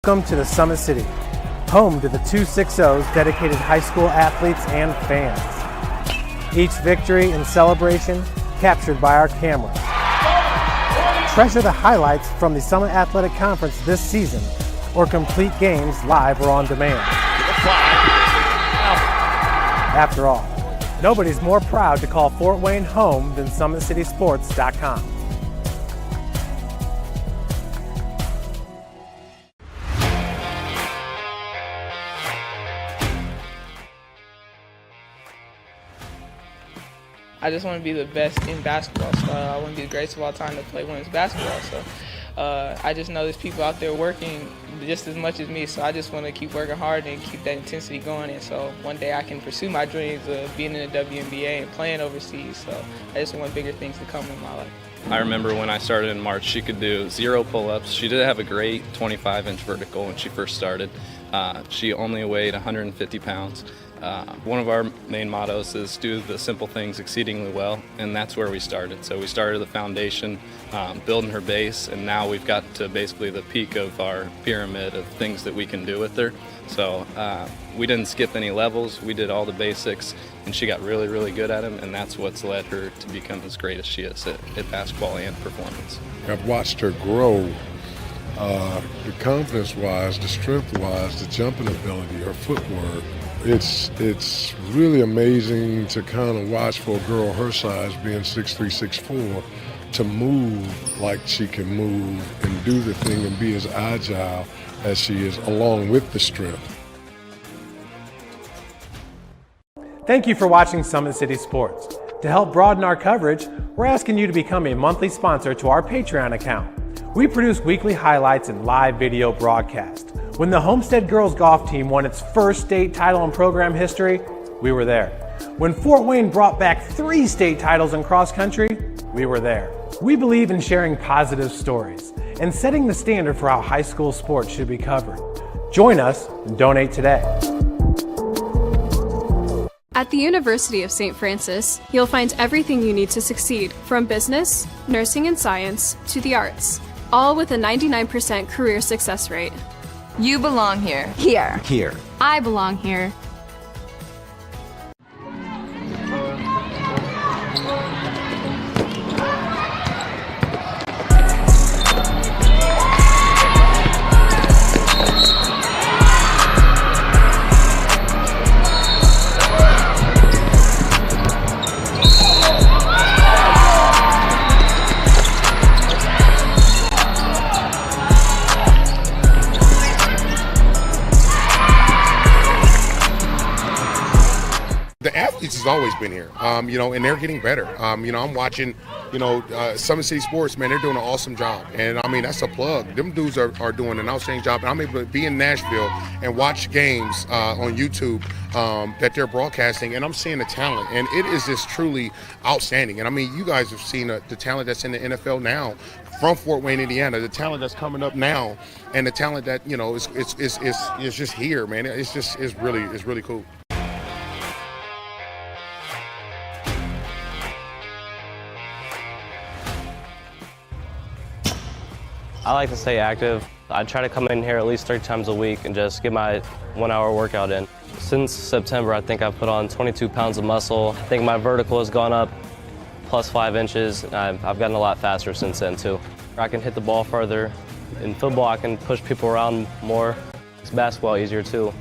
Welcome to the Summit City, home to the 260's dedicated high school athletes and fans. Each victory and celebration captured by our cameras. Treasure the highlights from the Summit Athletic Conference this season, or complete games live or on demand. After all, nobody's more proud to call Fort Wayne home than SummitCitySports.com. I just want to be the best in basketball. So I want to be the greatest of all time to play women's basketball. So I just know there's people out there working just as much as me. So I just want to keep working hard and keep that intensity going. And so one day I can pursue my dreams of being in the WNBA and playing overseas. So I just want bigger things to come in my life. I remember when I started in March, she could do 0 pull-ups. She did have a great 25-inch vertical when she first started. She only weighed 150 pounds. One of our main mottos is do the simple things exceedingly well, and that's where we started. So we started the foundation, building her base, and now we've got to basically the peak of our pyramid of things that we can do with her. So we didn't skip any levels. We did all the basics, and she got really, really good at them, and that's what's led her to become as great as she is at basketball and performance. I've watched her grow, the confidence-wise, the strength-wise, the jumping ability, her footwork. It's really amazing to kind of watch for a girl her size, being 6'3", 6'4", to move like she can move and do the thing and be as agile as she is, along with the strength. Thank you for watching Summit City Sports. To help broaden our coverage, we're asking you to become a monthly sponsor to our Patreon account. We produce weekly highlights and live video broadcasts. When the Homestead girls golf team won its first state title in program history, we were there. When Fort Wayne brought back 3 state titles in cross country, we were there. We believe in sharing positive stories and setting the standard for how high school sports should be covered. Join us and donate today. At the University of St. Francis, you'll find everything you need to succeed, from business, nursing and science, to the arts, all with a 99% career success rate. You belong here. Here. Here. I belong here. The athletes has always been here, and they're getting better. I'm watching, Summit City Sports, man, they're doing an awesome job. And, that's a plug. Them dudes are doing an outstanding job. And I'm able to be in Nashville and watch games on YouTube that they're broadcasting, and I'm seeing the talent. And it is just truly outstanding. And, you guys have seen the talent that's in the NFL now from Fort Wayne, Indiana, the talent that's coming up now, and the talent that, is just here, man. It's really cool. I like to stay active. I try to come in here at least 3 times a week and just get my 1-hour workout in. Since September, I think I've put on 22 pounds of muscle. I think my vertical has gone up plus 5 inches. I've gotten a lot faster since then too. I can hit the ball further. In football, I can push people around more. It's basketball easier too.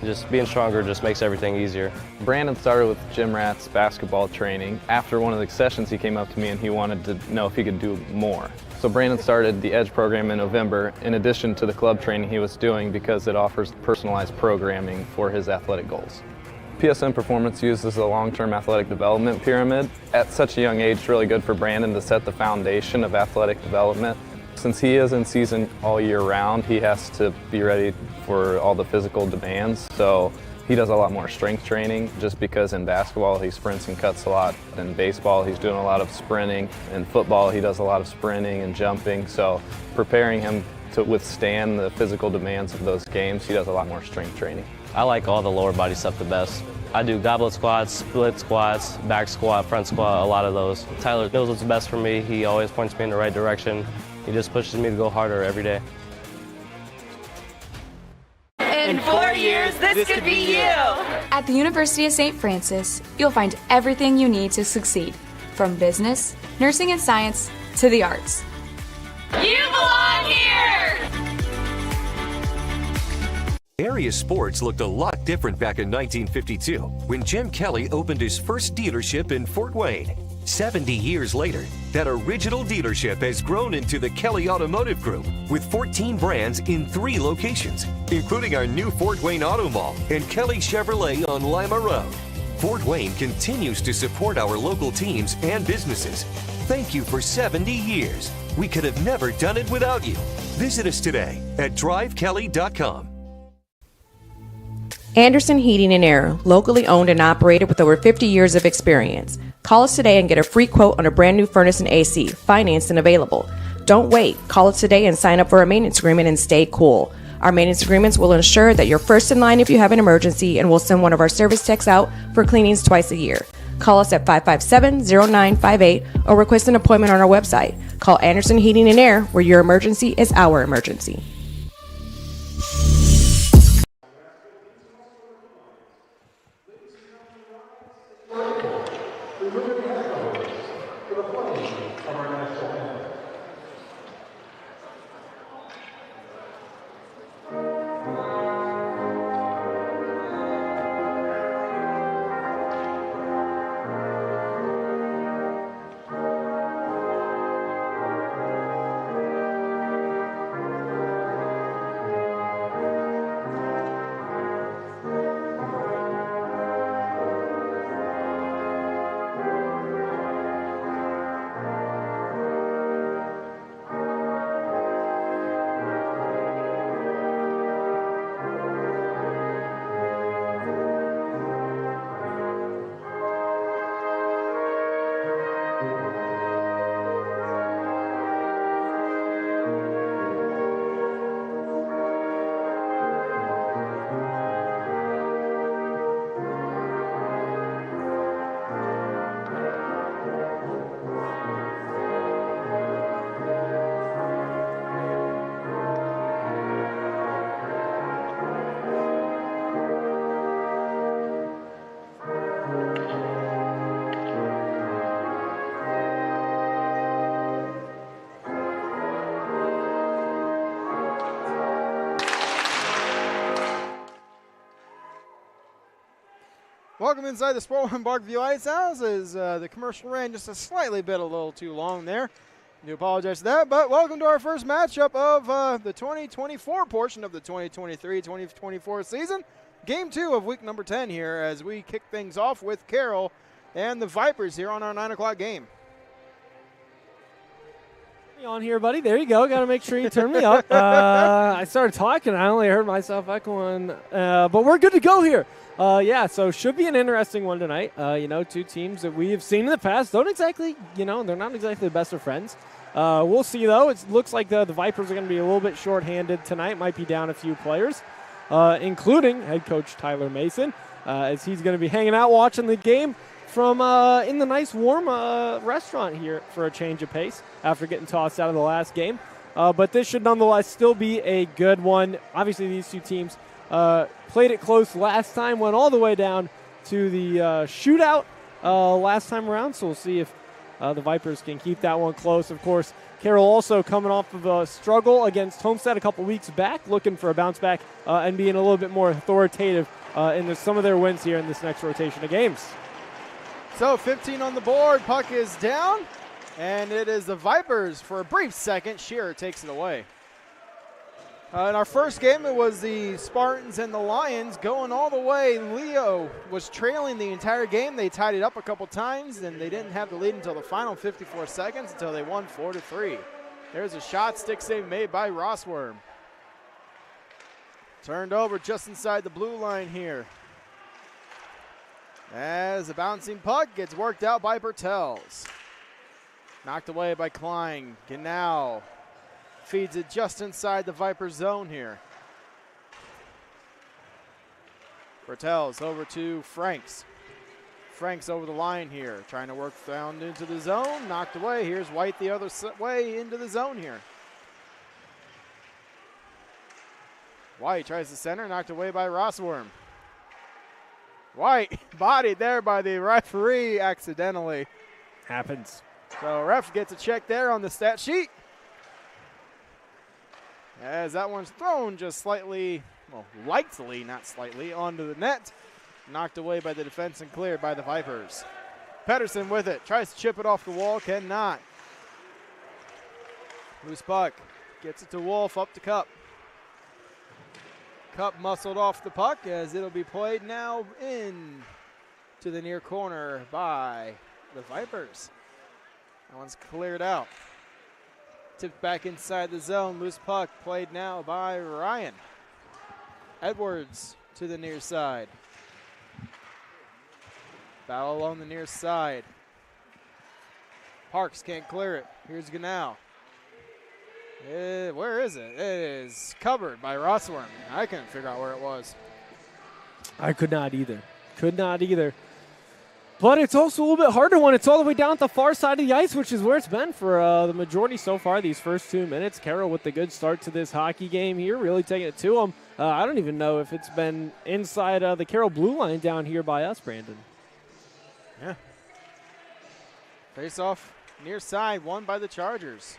Just being stronger just makes everything easier. Brandon started with gym rats basketball training. After one of the sessions, he came up to me and he wanted to know if he could do more. So Brandon started the EDGE program in November, in addition to the club training he was doing, because it offers personalized programming for his athletic goals. PSN Performance uses a long-term athletic development pyramid. At such a young age, it's really good for Brandon to set the foundation of athletic development. Since he is in season all year round, he has to be ready for all the physical demands. So he does a lot more strength training, just because in basketball he sprints and cuts a lot. In baseball he's doing a lot of sprinting. In football he does a lot of sprinting and jumping. So preparing him to withstand the physical demands of those games, he does a lot more strength training. I like all the lower body stuff the best. I do goblet squats, split squats, back squat, front squat, a lot of those. Tyler knows what's best for me. He always points me in the right direction. He just pushes me to go harder every day. In 4 years, this could be you. At the University of St. Francis, you'll find everything you need to succeed, from business, nursing and science, to the arts. You belong here! Area sports looked a lot different back in 1952 when Jim Kelly opened his first dealership in Fort Wayne. 70 years later, that original dealership has grown into the Kelly Automotive Group with 14 brands in 3 locations, including our new Fort Wayne Auto Mall and Kelly Chevrolet on Lima Road. Fort Wayne continues to support our local teams and businesses. Thank you for 70 years. We could have never done it without you. Visit us today at drivekelly.com. Anderson Heating and Air, locally owned and operated with over 50 years of experience. Call us today and get a free quote on a brand new furnace and AC, financed and available. Don't wait. Call us today and sign up for a maintenance agreement and stay cool. Our maintenance agreements will ensure that you're first in line if you have an emergency, and we'll send one of our service techs out for cleanings twice a year. Call us at 557-0958 or request an appointment on our website. Call Anderson Heating and Air, where your emergency is our emergency. Welcome inside the Sport One Parkview Ice House as the commercial ran just a little too long there. I do apologize for that, but welcome to our first matchup of the 2024 portion of the 2023-2024 season. Game 2 of week number 10 here as we kick things off with Carroll and the Vipers here on our 9 o'clock game. On here, buddy. There you go. Got to make sure you turn me up. I started talking. I only heard myself echoing, but we're good to go here. So should be an interesting one tonight. Two teams that we have seen in the past don't exactly, they're not exactly the best of friends. We'll see, though. It looks like the Vipers are going to be a little bit shorthanded tonight. Might be down a few players, including head coach Tyler Mason, as he's going to be hanging out watching the game from in the nice warm restaurant here for a change of pace after getting tossed out of the last game. But this should nonetheless still be a good one. Obviously, these two teams played it close last time, went all the way down to the shootout last time around. So we'll see if the Vipers can keep that one close. Of course, Carroll also coming off of a struggle against Homestead a couple weeks back, looking for a bounce back and being a little bit more authoritative in some of their wins here in this next rotation of games. So 15 on the board, puck is down, and it is the Vipers for a brief second. Shearer takes it away. In our first game, it was the Spartans and the Lions going all the way. Leo was trailing the entire game. They tied it up a couple times, and they didn't have the lead until the final 54 seconds until they won 4-3. There's a shot, stick save made by Rossworm. Turned over just inside the blue line here. As the bouncing puck gets worked out by Bertels. Knocked away by Klein. Genau feeds it just inside the Viper zone here. Bertels over to Franks. Franks over the line here, trying to work down into the zone. Knocked away. Here's White the other way into the zone here. White tries to center, knocked away by Rossworm. White bodied there by the referee accidentally. Happens. So ref gets a check there on the stat sheet. As that one's thrown just slightly, well, lightly, not slightly, onto the net. Knocked away by the defense and cleared by the Vipers. Pedersen with it, tries to chip it off the wall, cannot. Loose puck, gets it to Wolf, up to Cup. Cup muscled off the puck as it'll be played now in to the near corner by the Vipers. That one's cleared out. Tipped back inside the zone. Loose puck played now by Ryan. Edwards to the near side. Battle along the near side. Parks can't clear it. Here's Ganau. Where is it? It is covered by Rossworm. I couldn't figure out where it was. I could not either. But it's also a little bit harder when it's all the way down at the far side of the ice, which is where it's been for the majority so far these first 2 minutes. Carroll with the good start to this hockey game here, really taking it to them. I don't even know if it's been inside the Carroll blue line down here by us, Brandon. Yeah. Face off near side, won by the Chargers.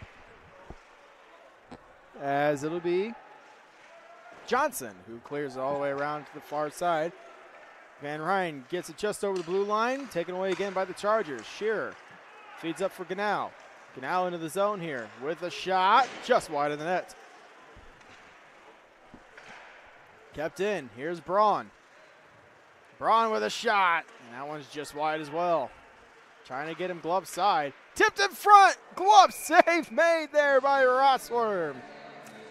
As it'll be Johnson who clears it all the way around to the far side. Van Ryn gets it just over the blue line, taken away again by the Chargers. Shearer feeds up for Ganau. Ganau into the zone here with a shot just wide of the net. Kept in. Here's Braun. Braun with a shot, and that one's just wide as well. Trying to get him glove side. Tipped in front. Glove save made there by Rossworm.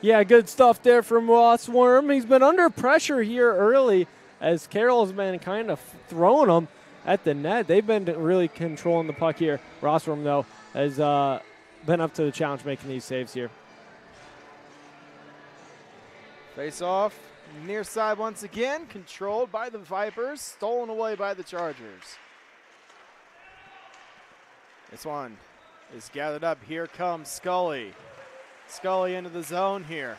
Yeah, good stuff there from Rossworm. He's been under pressure here early as Carroll's been kind of throwing them at the net. They've been really controlling the puck here. Rossworm, though, has been up to the challenge making these saves here. Face off. Near side once again. Controlled by the Vipers. Stolen away by the Chargers. This one is gathered up. Here comes Scully. Scully into the zone here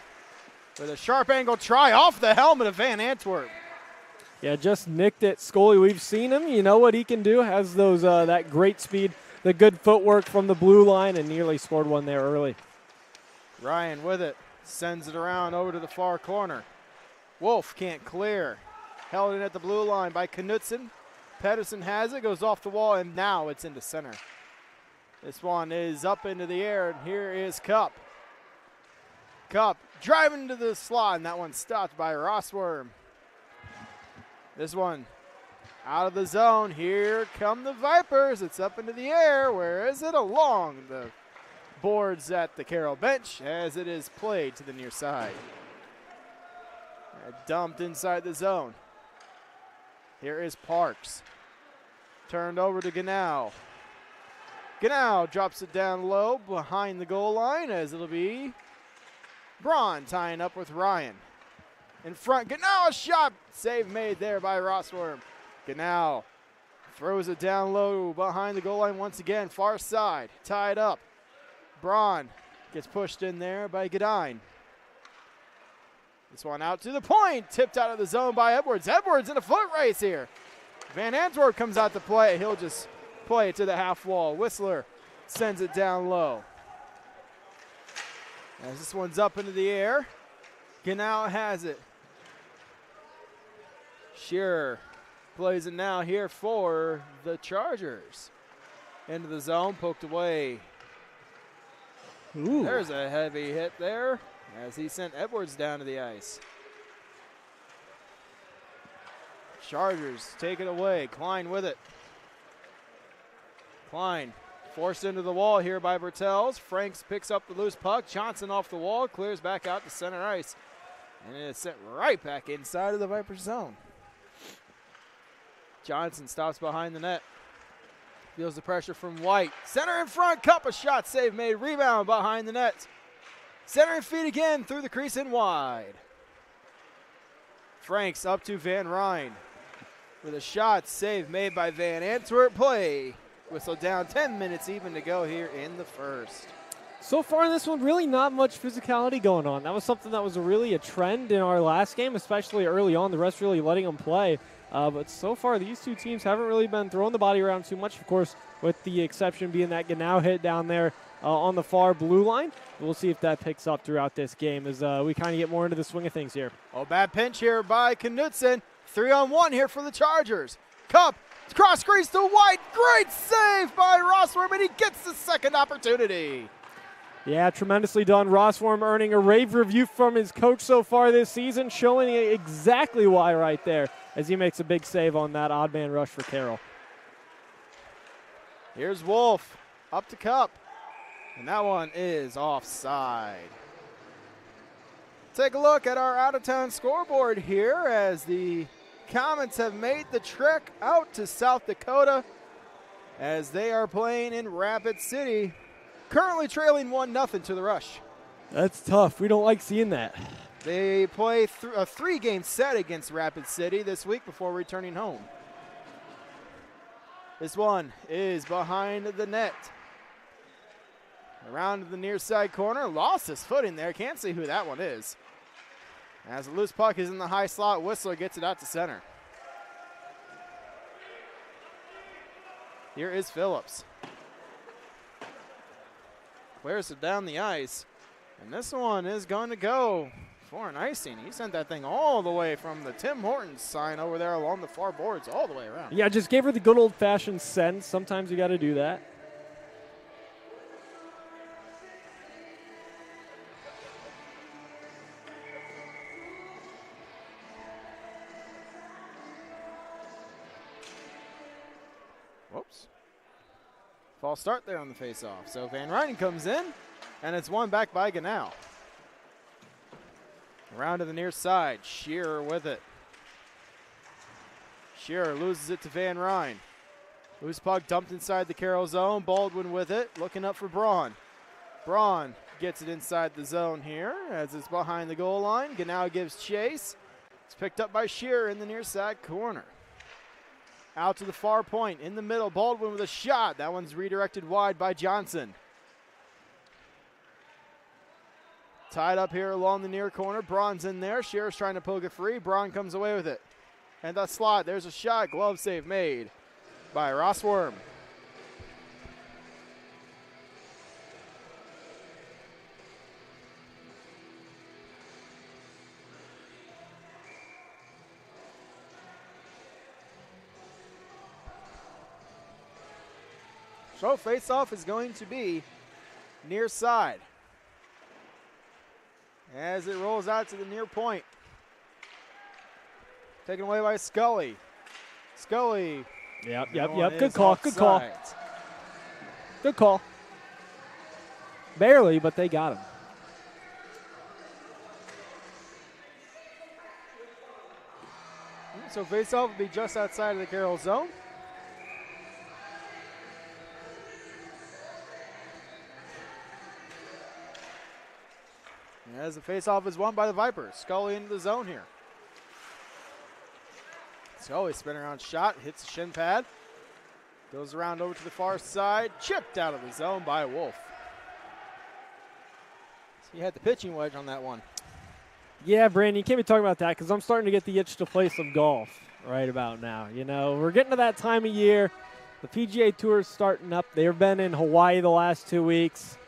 with a sharp angle try off the helmet of Van Antwerp. Yeah, just nicked it. Scully, we've seen him. You know what he can do. Has those that great speed, the good footwork from the blue line, and nearly scored one there early. Ryan with it. Sends it around over to the far corner. Wolf can't clear. Held in at the blue line by Knutson. Pedersen has it, goes off the wall, and now it's into center. This one is up into the air, and here is Cup. Cup driving into the slot, and that one stopped by Rossworm. This one out of the zone. Here come the Vipers. It's up into the air. Where is it? Along the boards at the Carroll bench as it is played to the near side. Dumped inside the zone. Here is Parks. Turned over to Ganau. Ganau drops it down low behind the goal line as it'll be Braun tying up with Ryan. In front, Ganau, a shot. Save made there by Rossworm. Ganau throws it down low behind the goal line once again. Far side, tied up. Braun gets pushed in there by Godine. This one out to the point. Tipped out of the zone by Edwards. Edwards in a foot race here. Van Antwerp comes out to play. He'll just play it to the half wall. Whistler sends it down low. As this one's up into the air. Ganau has it. Shearer plays it now here for the Chargers. Into the zone, poked away. Ooh. There's a heavy hit there as he sent Edwards down to the ice. Chargers take it away. Klein with it. Klein forced into the wall here by Bertels. Franks picks up the loose puck. Johnson off the wall, clears back out to center ice. And it is sent right back inside of the Vipers zone. Johnson stops behind the net. Feels the pressure from White. Center in front, Cup, a shot save made. Rebound behind the net. Center and feet again through the crease and wide. Franks up to Van Ryn with a shot save made by Van Antwerp. Play whistle down, 10 minutes even to go here in the first. So far in this one, really not much physicality going on. That was something that was really a trend in our last game, especially early on. The rest really letting them play. But so far, these two teams haven't really been throwing the body around too much, of course, with the exception being that Ganau hit down there on the far blue line. We'll see if that picks up throughout this game as we kind of get more into the swing of things here. Oh, bad pinch here by Knutson. 3-on-1 here for the Chargers. Cup, cross crease to White. Great save by Rossworm, and he gets the second opportunity. Yeah, tremendously done. Rossworm earning a rave review from his coach so far this season, showing exactly why right there as he makes a big save on that odd man rush for Carroll. Here's Wolf up to Cup, and that one is offside. Take a look at our out-of-town scoreboard here as the Comets have made the trek out to South Dakota as they are playing in Rapid City. Currently trailing 1-0 to the Rush. That's tough. We don't like seeing that. They play a 3-game set against Rapid City this week before returning home. This one is behind the net. Around to the near side corner. Lost his footing there. Can't see who that one is. As the loose puck is in the high slot, Whistler gets it out to center. Here is Phillips. Clears it down the ice. And this one is going to go for an icing. He sent that thing all the way from the Tim Hortons sign over there along the far boards all the way around. Yeah, just gave her the good old-fashioned send. Sometimes you got to do that. Whoops. False start there on the faceoff. So Van Ryn comes in, and it's won back by Ganau. Around to the near side. Shearer with it. Shearer loses it to Van Ryn. Loose puck dumped inside the Carroll zone. Baldwin with it, looking up for Braun. Braun gets it inside the zone here as it's behind the goal line. Ganau gives chase. It's picked up by Shearer in the near side corner. Out to the far point, in the middle, Baldwin with a shot. That one's redirected wide by Johnson. Tied up here along the near corner. Braun's in there. Shearer's trying to poke it free. Braun comes away with it. And that slot, there's a shot. Glove save made by Rossworm. So face-off is going to be near side as it rolls out to the near point. Taken away by Scully. Scully. Yep. Good call. Good call. Good call. Barely, but they got him. So face-off will be just outside of the Carroll zone. As the faceoff is won by the Vipers. Scully into the zone here. Scully spin around shot, hits the shin pad. Goes around over to the far side. Chipped out of the zone by Wolf. So he had the pitching wedge on that one. Yeah, Brandon, you can't be talking about that because I'm starting to get the itch to play some golf right about now. You know, we're getting to that time of year. The PGA Tour is starting up. They've been in Hawaii the last 2 weeks.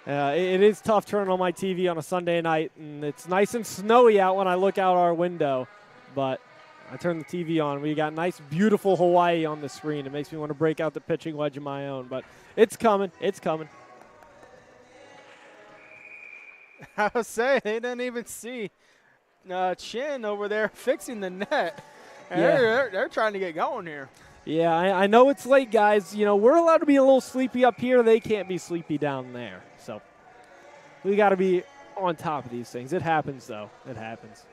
It is tough turning on my TV on a Sunday night, and it's nice and snowy out when I look out our window. But I turn the TV on. We got nice, beautiful Hawaii on the screen. It makes me want to break out the pitching wedge of my own. But it's coming. It's coming. I was saying, they didn't even see Chin over there fixing the net. And they're trying to get going here. Yeah, I know it's late, guys. You know, we're allowed to be a little sleepy up here. They can't be sleepy down there. So we got to be on top of these things. It happens, though. It happens.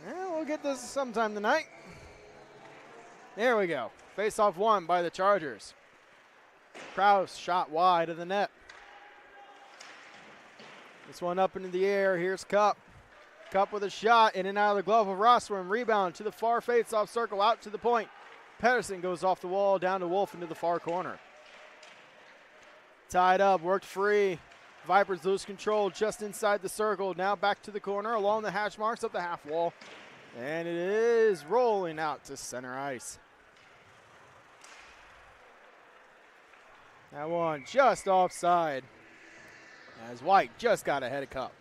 Yeah, we'll get this sometime tonight. There we go. Face-off won by the Chargers. Krause shot wide of the net. This one up into the air. Here's Cup. Cup with a shot in and out of the glove of Rossworm. Rebound to the far face-off circle out to the point. Pedersen goes off the wall down to Wolf into the far corner. Tied up, worked free. Vipers lose control just inside the circle. Now back to the corner along the hash marks up the half wall. And it is rolling out to center ice. That one just offside as White just got ahead of Cup.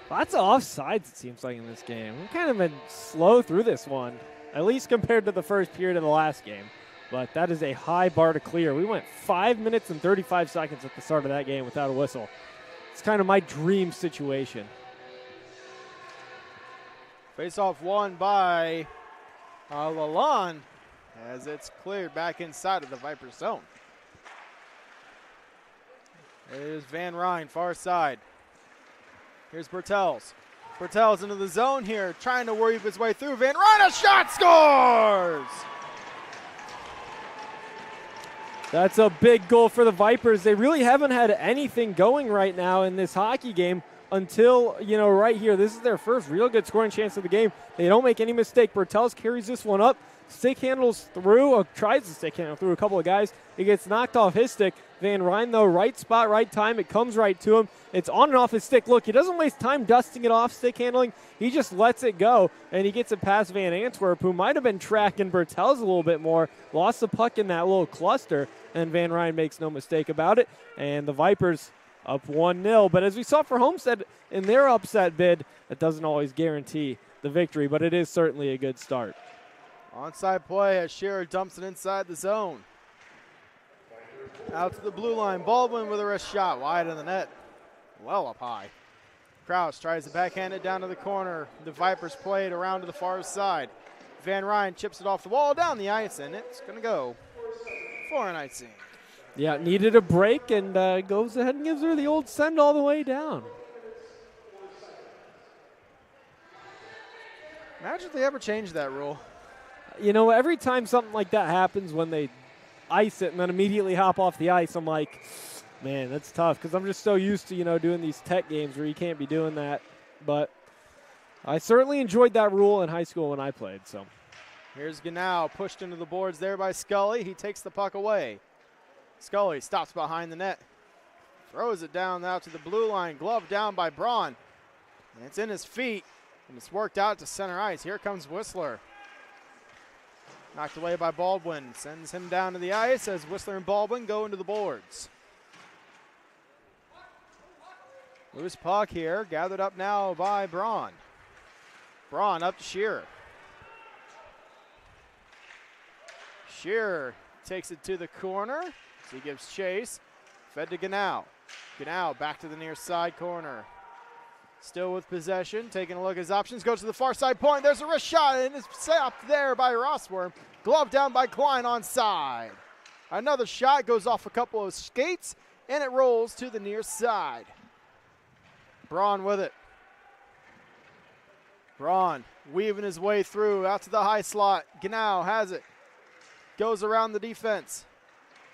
Lots of offsides, it seems like, in this game. We've kind of been slow through this one, at least compared to the first period of the last game. But that is a high bar to clear. We went 5 minutes and 35 seconds at the start of that game without a whistle. It's kind of my dream situation. Face-off won by Lalonde as it's cleared back inside of the Viper zone. There's Van Ryn, far side. Here's Bertels. Bertels into the zone here, trying to weave his way through. Van Ryn, a shot, scores! That's a big goal for the Vipers. They really haven't had anything going right now in this hockey game until, right here. This is their first real good scoring chance of the game. They don't make any mistake. Bertels carries this one up, stick handles through, or tries to stick handle through a couple of guys. It gets knocked off his stick. Van Ryn, though, right spot, right time. It comes right to him. It's on and off his stick. Look, he doesn't waste time dusting it off, stick handling. He just lets it go, and he gets it past Van Antwerp, who might have been tracking Bertels a little bit more. Lost the puck in that little cluster, and Van Ryn makes no mistake about it. And the Vipers up 1-0. But as we saw for Homestead in their upset bid, that doesn't always guarantee the victory, but it is certainly a good start. Onside play as Shearer dumps it inside the zone. Out to the blue line. Baldwin with a wrist shot wide of the net. Well up high. Kraus tries to backhand it down to the corner. The Vipers play it around to the far side. Van Ryn chips it off the wall down the ice, and it's going to go for an icing. Yeah, needed a break, and goes ahead and gives her the old send all the way down. Imagine if they ever changed that rule. Every time something like that happens when they ice it and then immediately hop off the ice, I'm like, man, that's tough because I'm just so used to, doing these tech games where you can't be doing that. But I certainly enjoyed that rule in high school when I played. So here's Ganau, pushed into the boards there by Scully. He takes the puck away. Scully stops behind the net, throws it down out to the blue line, glove down by Braun. And it's in his feet, and it's worked out to center ice. Here comes Whistler. Knocked away by Baldwin, sends him down to the ice as Whistler and Baldwin go into the boards. Loose puck here, gathered up now by Braun. Braun up to Shearer. Shearer takes it to the corner. So he gives chase. Fed to Ganau. Ganau back to the near side corner. Still with possession, taking a look at his options. Goes to the far side point. There's a wrist shot, and it's stopped there by Rossworm. Glove down by Klein on side. Another shot goes off a couple of skates, and it rolls to the near side. Braun with it. Braun weaving his way through out to the high slot. Ganau has it. Goes around the defense.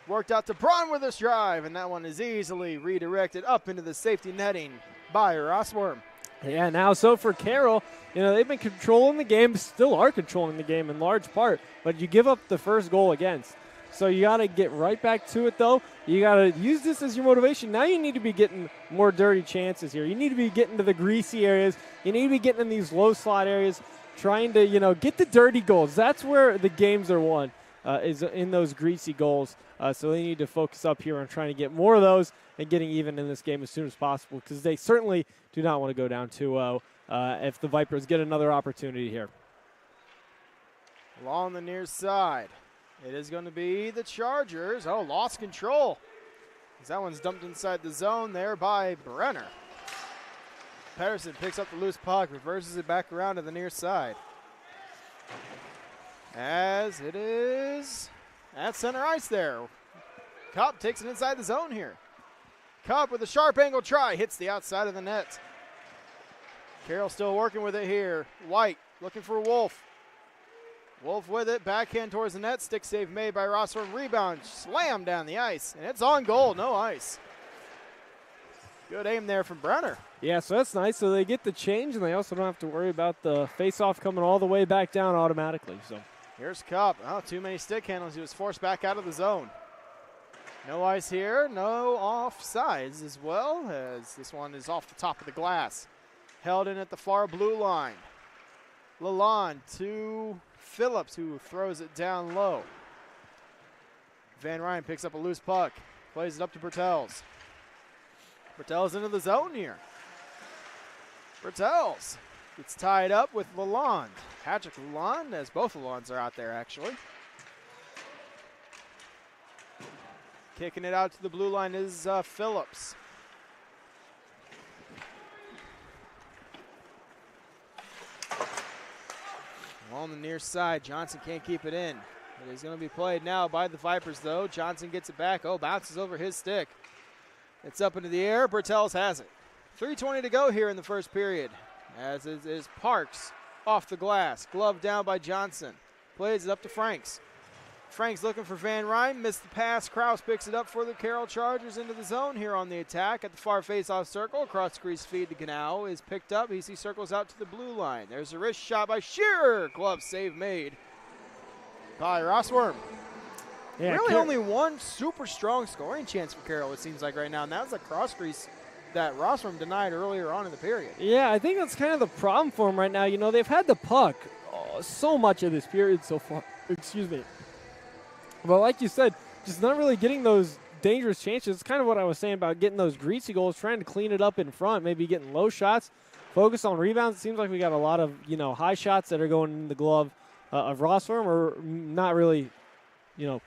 Worked out to Braun with his drive, and that one is easily redirected up into the safety netting by Rossworm. Yeah, now so for Carroll, they've been controlling the game, still are controlling the game in large part, but you give up the first goal against. So you got to get right back to it, though. You got to use this as your motivation. Now you need to be getting more dirty chances here. You need to be getting to the greasy areas. You need to be getting in these low slot areas, trying to, get the dirty goals. That's where the games are won, is in those greasy goals. So they need to focus up here on trying to get more of those and getting even in this game as soon as possible because they certainly do not want to go down 2-0 if the Vipers get another opportunity here. Along the near side, it is going to be the Chargers. Oh, lost control. That one's dumped inside the zone there by Brenner. Pedersen picks up the loose puck, reverses it back around to the near side. As it is at center ice there. Cup takes it inside the zone here. Cup with a sharp angle try, hits the outside of the net. Carroll still working with it here. White looking for Wolf. Wolf with it, backhand towards the net. Stick save made by Rossworm. Rebound, slam down the ice, and it's on goal, no ice. Good aim there from Brenner. Yeah, so that's nice. So they get the change, and they also don't have to worry about the face-off coming all the way back down automatically. So here's Cup. Oh, too many stick handles. He was forced back out of the zone. No ice here, no offsides as well, as this one is off the top of the glass. Held in at the far blue line. Lalonde to Phillips, who throws it down low. Van Ryn picks up a loose puck, plays it up to Bertels. Bertels into the zone here. Bertels gets tied up with Lalonde. Patrick Lalonde, as both Lalondes are out there actually. Kicking it out to the blue line is Phillips. On the near side, Johnson can't keep it in. It is going to be played now by the Vipers, though. Johnson gets it back. Oh, bounces over his stick. It's up into the air. Bertels has it. 3:20 to go here in the first period. As is Parks off the glass. Glove down by Johnson. Plays it up to Franks. Franks looking for Van Ryn. Missed the pass. Krause picks it up for the Carroll Chargers into the zone here on the attack. At the far face-off circle. Across the crease feed to Ganau is picked up. He circles out to the blue line. There's a wrist shot by Shearer. Glove save made by Rossworm. Yeah, really only one super strong scoring chance for Carroll, it seems like right now, and that was a cross crease that Rossworm denied earlier on in the period. Yeah, I think that's kind of the problem for them right now. You know, they've had the puck so much of this period so far. Excuse me. But like you said, just not really getting those dangerous chances. It's kind of what I was saying about getting those greasy goals, trying to clean it up in front, maybe getting low shots, focus on rebounds. It seems like we got a lot of, high shots that are going in the glove of Rossworm, or not really,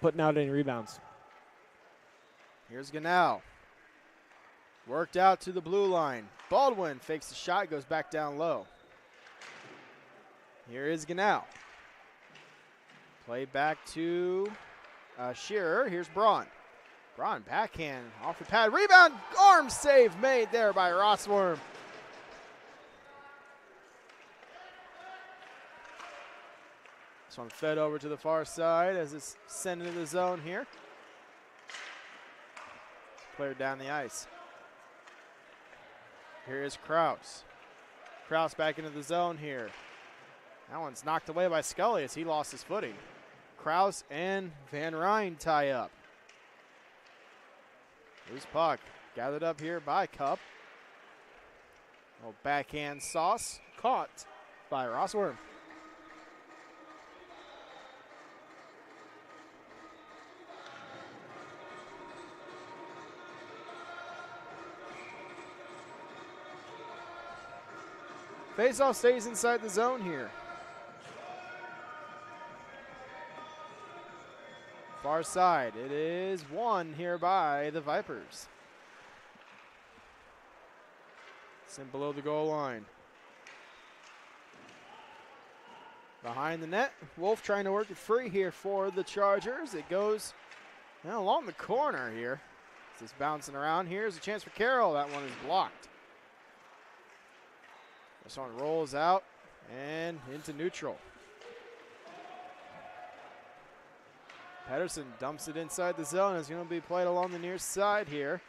putting out any rebounds. Here's Ganau. Worked out to the blue line. Baldwin fakes the shot, goes back down low. Here is Ganau. Play back to Shearer. Here's Braun. Braun backhand off the pad. Rebound. Arm save made there by Rossworm. This one fed over to the far side as it's sent into the zone here. Player down the ice. Here is Krause. Krause back into the zone here. That one's knocked away by Scully as he lost his footing. Krause and Van Ryn tie up. Loose puck. Gathered up here by Cup. Little backhand sauce. Caught by Rossworm. Faceoff stays inside the zone here. Far side, it is won here by the Vipers. Sent below the goal line. Behind the net, Wolf trying to work it free here for the Chargers. It goes along the corner here. It's bouncing around. Here's a chance for Carroll. That one is blocked. This one rolls out and into neutral. Pedersen dumps it inside the zone. It's going to be played along the near side here.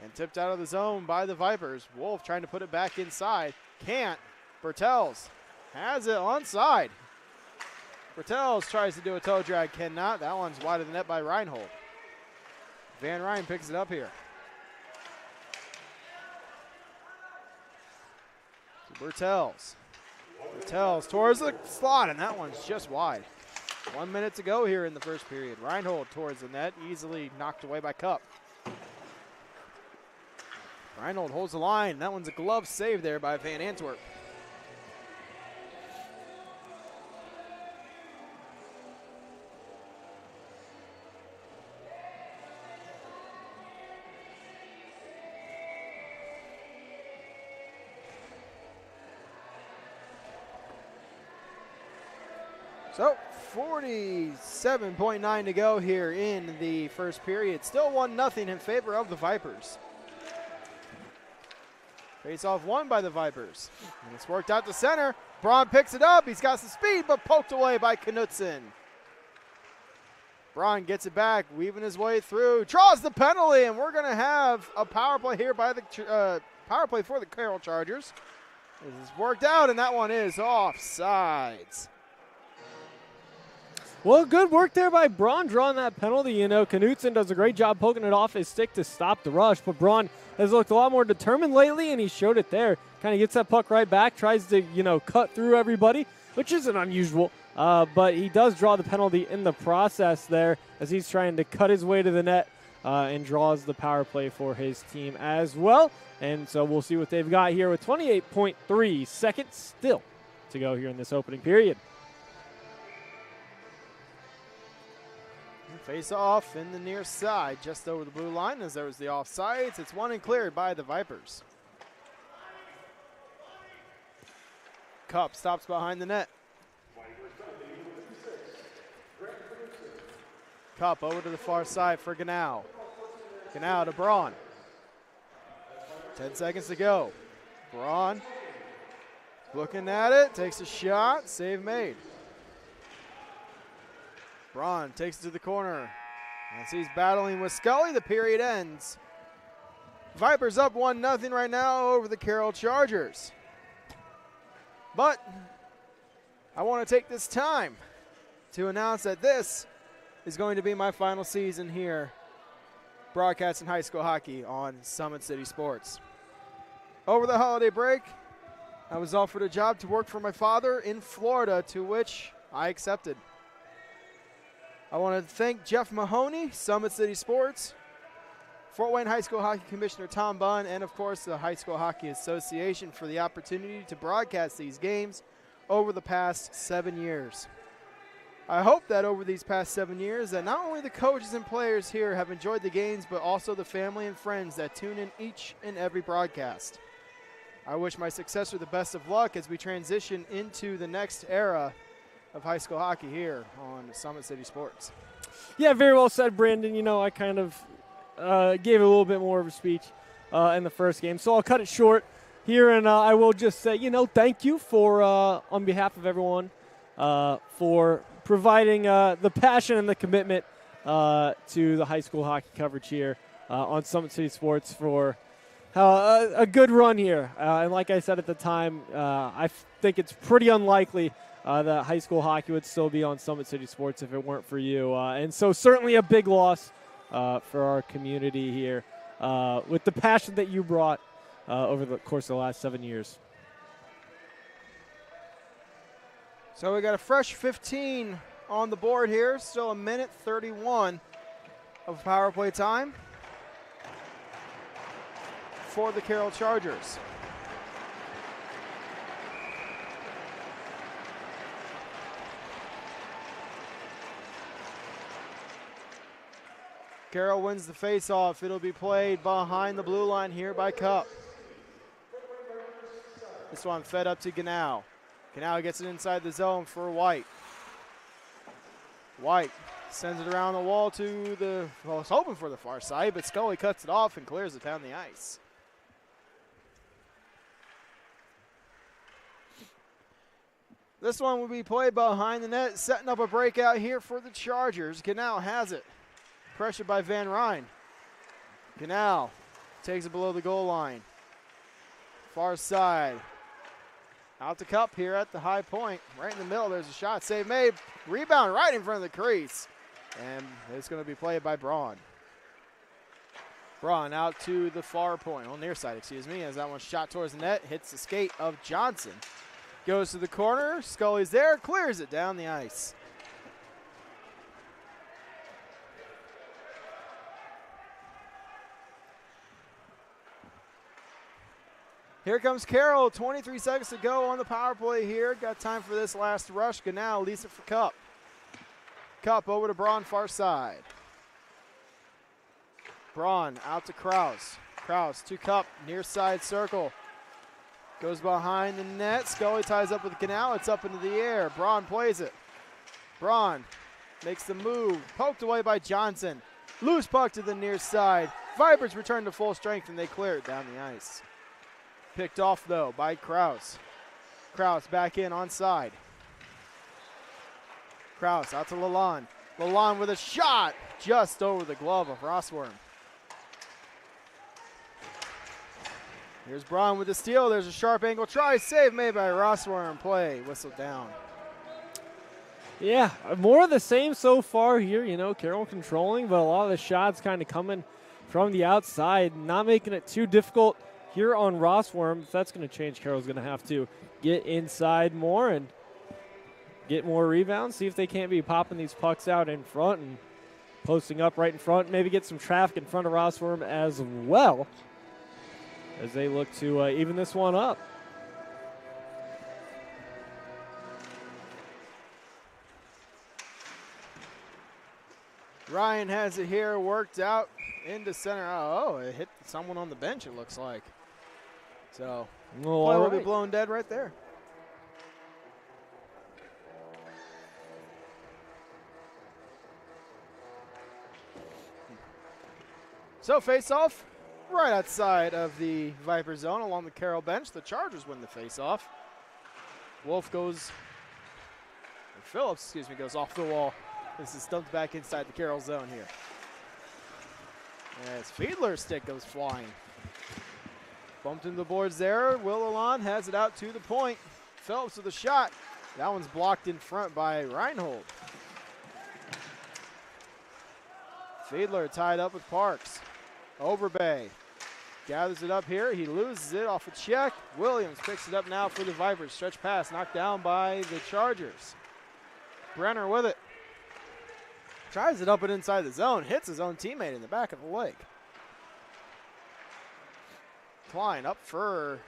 And tipped out of the zone by the Vipers. Wolf trying to put it back inside. Can't. Bertels has it onside. Bertels tries to do a toe drag. Cannot. That one's wide of the net by Reinhold. Van Ryn picks it up here. Bertels. Bertels towards the slot, and that one's just wide. 1 minute to go here in the first period. Reinhold towards the net, easily knocked away by Cup. Reinhold holds the line. That one's a glove save there by Van Antwerp. So 47.9 to go here in the first period. Still 1-0 in favor of the Vipers. Face-off won by the Vipers. And it's worked out to center. Braun picks it up. He's got some speed, but poked away by Knutson. Braun gets it back, weaving his way through. Draws the penalty, and we're going to have a power play here by the power play for the Carroll Chargers. This is worked out, and that one is offsides. Well, good work there by Braun drawing that penalty. You know, Knutson does a great job poking it off his stick to stop the rush, but Braun has looked a lot more determined lately, and he showed it there. Kind of gets that puck right back, tries to, cut through everybody, which isn't unusual, but he does draw the penalty in the process there as he's trying to cut his way to the net and draws the power play for his team as well. And so we'll see what they've got here with 28.3 seconds still to go here in this opening period. Face off in the near side, just over the blue line as there was the offsides. It's won and cleared by the Vipers. Cup stops behind the net. Cup over to the far side for Ganau. Ganau to Braun. 10 seconds to go. Braun looking at it, takes a shot, save made. Braun takes it to the corner. As he's battling with Scully, the period ends. Vipers up 1-0 right now over the Carroll Chargers. But I want to take this time to announce that this is going to be my final season here broadcasting high school hockey on Summit City Sports. Over the holiday break, I was offered a job to work for my father in Florida, to which I accepted. I want to thank Jeff Mahoney, Summit City Sports, Fort Wayne High School Hockey Commissioner Tom Bunn, and of course the High School Hockey Association for the opportunity to broadcast these games over the past 7 years. I hope that over these past 7 years that not only the coaches and players here have enjoyed the games, but also the family and friends that tune in each and every broadcast. I wish my successor the best of luck as we transition into the next era of high school hockey here on Summit City Sports. Yeah, very well said, Brandon. You know, I kind of gave a little bit more of a speech in the first game, so I'll cut it short here, and I will just say, thank you for, on behalf of everyone, for providing the passion and the commitment to the high school hockey coverage here on Summit City Sports for a good run here. And like I said at the time, I think it's pretty unlikely that high school hockey would still be on Summit City Sports if it weren't for you. And so certainly a big loss for our community here with the passion that you brought over the course of the last 7 years. So we got a fresh 15 on the board here. Still a minute 31 of power play time for the Carroll Chargers. Carroll wins the face-off. It'll be played behind the blue line here by Cup. This one fed up to Ganau. Ganau gets it inside the zone for White. White sends it around the wall to the, well, it's hoping for the far side, but Scully cuts it off and clears it down the ice. This one will be played behind the net, setting up a breakout here for the Chargers. Ganau has it. Pressured by Van Ryn. Ganau takes it below the goal line. Far side. Out to Cup here at the high point. Right in the middle, there's a shot. Save made. Rebound right in front of the crease. And it's going to be played by Braun. Braun out to the far point, on near side, excuse me, as that one shot towards the net, hits the skate of Johnson. Goes to the corner, Scully's there, clears it down the ice. Here comes Carroll, 23 seconds to go on the power play here. Got time for this last rush. Ganau leads it for Cup. Cup over to Braun, far side. Braun out to Kraus. Kraus to Cup, near side circle. Goes behind the net. Scully ties up with Ganau. It's up into the air. Braun plays it. Braun makes the move. Poked away by Johnson. Loose puck to the near side. Vipers return to full strength and they clear it down the ice. Picked off, though, by Kraus. Kraus back in onside. Kraus out to Lalonde. Lalonde with a shot just over the glove of Rossworm. Here's Braun with the steal. There's a sharp angle try. Save made by Rossworm. Play whistled down. Yeah, more of the same so far here. You know, Carroll controlling, but a lot of the shots kind of coming from the outside, not making it too difficult here on Rossworm. If that's going to change, Carroll's going to have to get inside more and get more rebounds, see if they can't be popping these pucks out in front and posting up right in front, maybe get some traffic in front of Rossworm as well as they look to even this one up. Ryan has it here, worked out into center. Oh, it hit someone on the bench, it looks like. So, play will be blown dead right there. So, face-off right outside of the Viper zone along the Carroll bench. The Chargers win the face-off. Phillips, goes off the wall. This is stumped back inside the Carroll zone here. As Fiedler's stick goes flying. Bumped into the boards there. Will Alon has it out to the point. Phillips with a shot. That one's blocked in front by Reinhold. Fiedler tied up with Parks. Overbay gathers it up here. He loses it off a check. Williams picks it up now for the Vipers. Stretch pass knocked down by the Chargers. Brenner with it. Tries it up and inside the zone. Hits his own teammate in the back of the leg. Klein up for,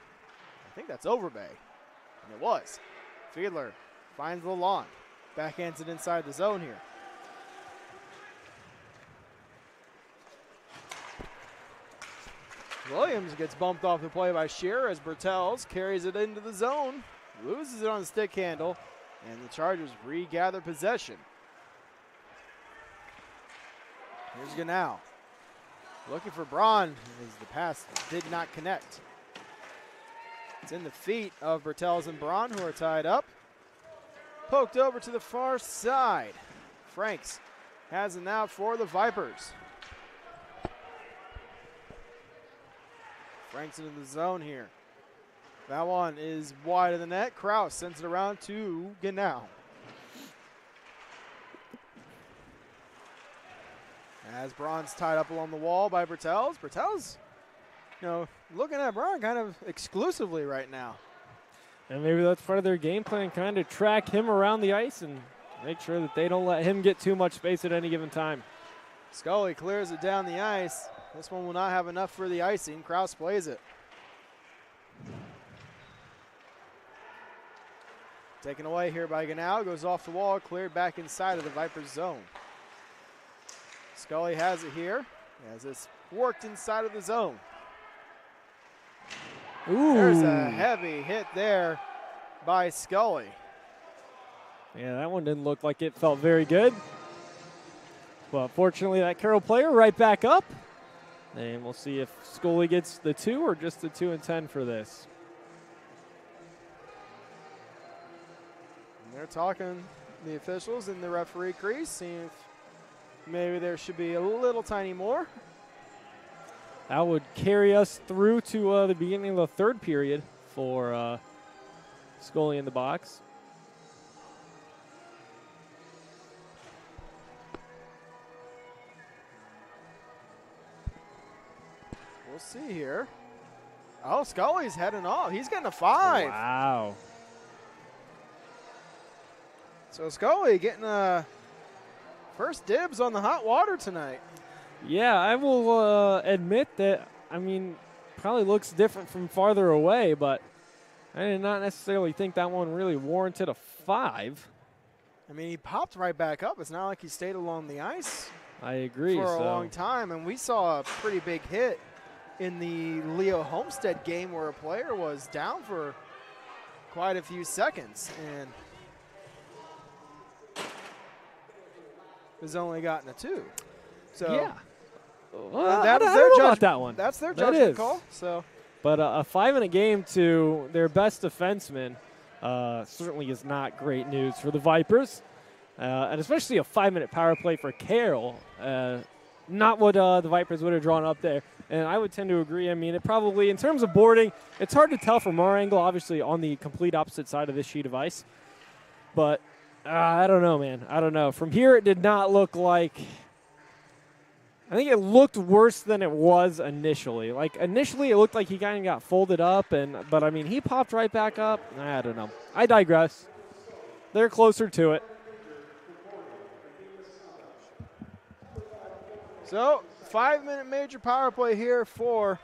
I think that's Overbay. And it was. Fiedler finds Lalonde. Backhands it inside the zone here. Williams gets bumped off the play by Shearer as Bertels carries it into the zone. Loses it on the stick handle. And the Chargers regather possession. Here's Ganau. Looking for Braun as the pass did not connect. It's in the feet of Bertels and Braun, who are tied up. Poked over to the far side. Franks has it now for the Vipers. Franks into the zone here. That one is wide of the net. Kraus sends it around to Ganau. As Braun's tied up along the wall by Bertels. Bertels, looking at Braun kind of exclusively right now. And maybe that's part of their game plan, kind of track him around the ice and make sure that they don't let him get too much space at any given time. Scully clears it down the ice. This one will not have enough for the icing. Kraus plays it. Taken away here by Ganau. Goes off the wall, cleared back inside of the Vipers zone. Scully has it here as it's worked inside of the zone. Ooh. There's a heavy hit there by Scully. Yeah, that one didn't look like it felt very good. But fortunately, that Carroll player right back up. And we'll see if Scully gets the 2 or just the 2 and 10 for this. And they're talking, the officials in the referee crease, seeing if maybe there should be a little tiny more. That would carry us through to the beginning of the third period for Scully in the box. We'll see here. Oh, Scully's heading off. He's getting a 5. Wow. So Scully getting first dibs on the hot water tonight. Yeah, I will admit that, probably looks different from farther away, but I did not necessarily think that one really warranted a 5. He popped right back up. It's not like he stayed along the ice. I agree. For a long time, and we saw a pretty big hit in the Leo Homestead game where a player was down for quite a few seconds and has only gotten a 2. So yeah. Well, that is I their don't know judgment. about that one. That's their That judgment is. call. So, but a 5 in a game to their best defenseman certainly is not great news for the Vipers, and especially a 5-minute power play for Carroll. Not what the Vipers would have drawn up there. And I would tend to agree. It probably, in terms of boarding, it's hard to tell from our angle, obviously on the complete opposite side of this sheet of ice. But, I don't know, man. I don't know. From here, it did not look like. I think it looked worse than it was initially. Like, initially, it looked like he kind of got folded up, but I mean, he popped right back up. I don't know. I digress. They're closer to it. So, 5-minute major power play here for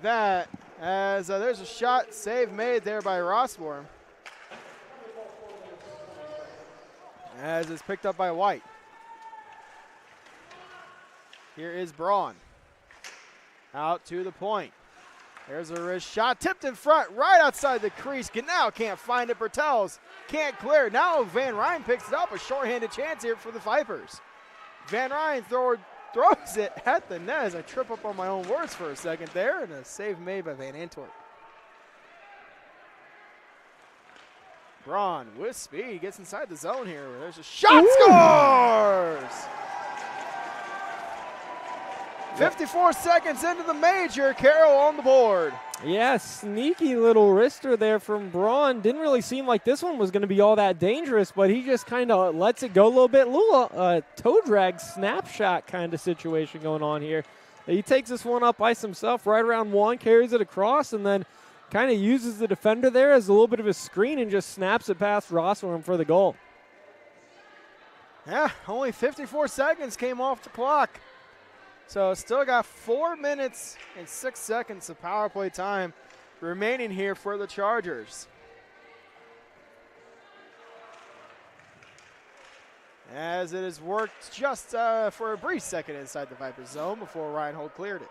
that, as there's a shot save made there by Rossworm, as it's picked up by White. Here is Braun. Out to the point. There's a wrist shot, tipped in front, right outside the crease. Ganau can't find it. Bertels can't clear. Now Van Ryn picks it up. A shorthanded chance here for the Vipers. Van Ryn throws it at the net as I trip up on my own words for a second there, and a save made by Van Antwerp. Braun with speed gets inside the zone here. There's a shot, scores! 54 seconds into the major, Carroll on the board. Yeah, sneaky little wrister there from Braun. Didn't really seem like this one was going to be all that dangerous, but he just kind of lets it go a little bit. Little toe drag snapshot kind of situation going on here. He takes this one up ice himself right around one, carries it across, and then kind of uses the defender there as a little bit of a screen and just snaps it past Rossworm for the goal. Yeah, only 54 seconds came off the clock. So still got 4 minutes and 6 seconds of power play time remaining here for the Chargers. As it has worked just for a brief second inside the Vipers zone before Reinhold cleared it.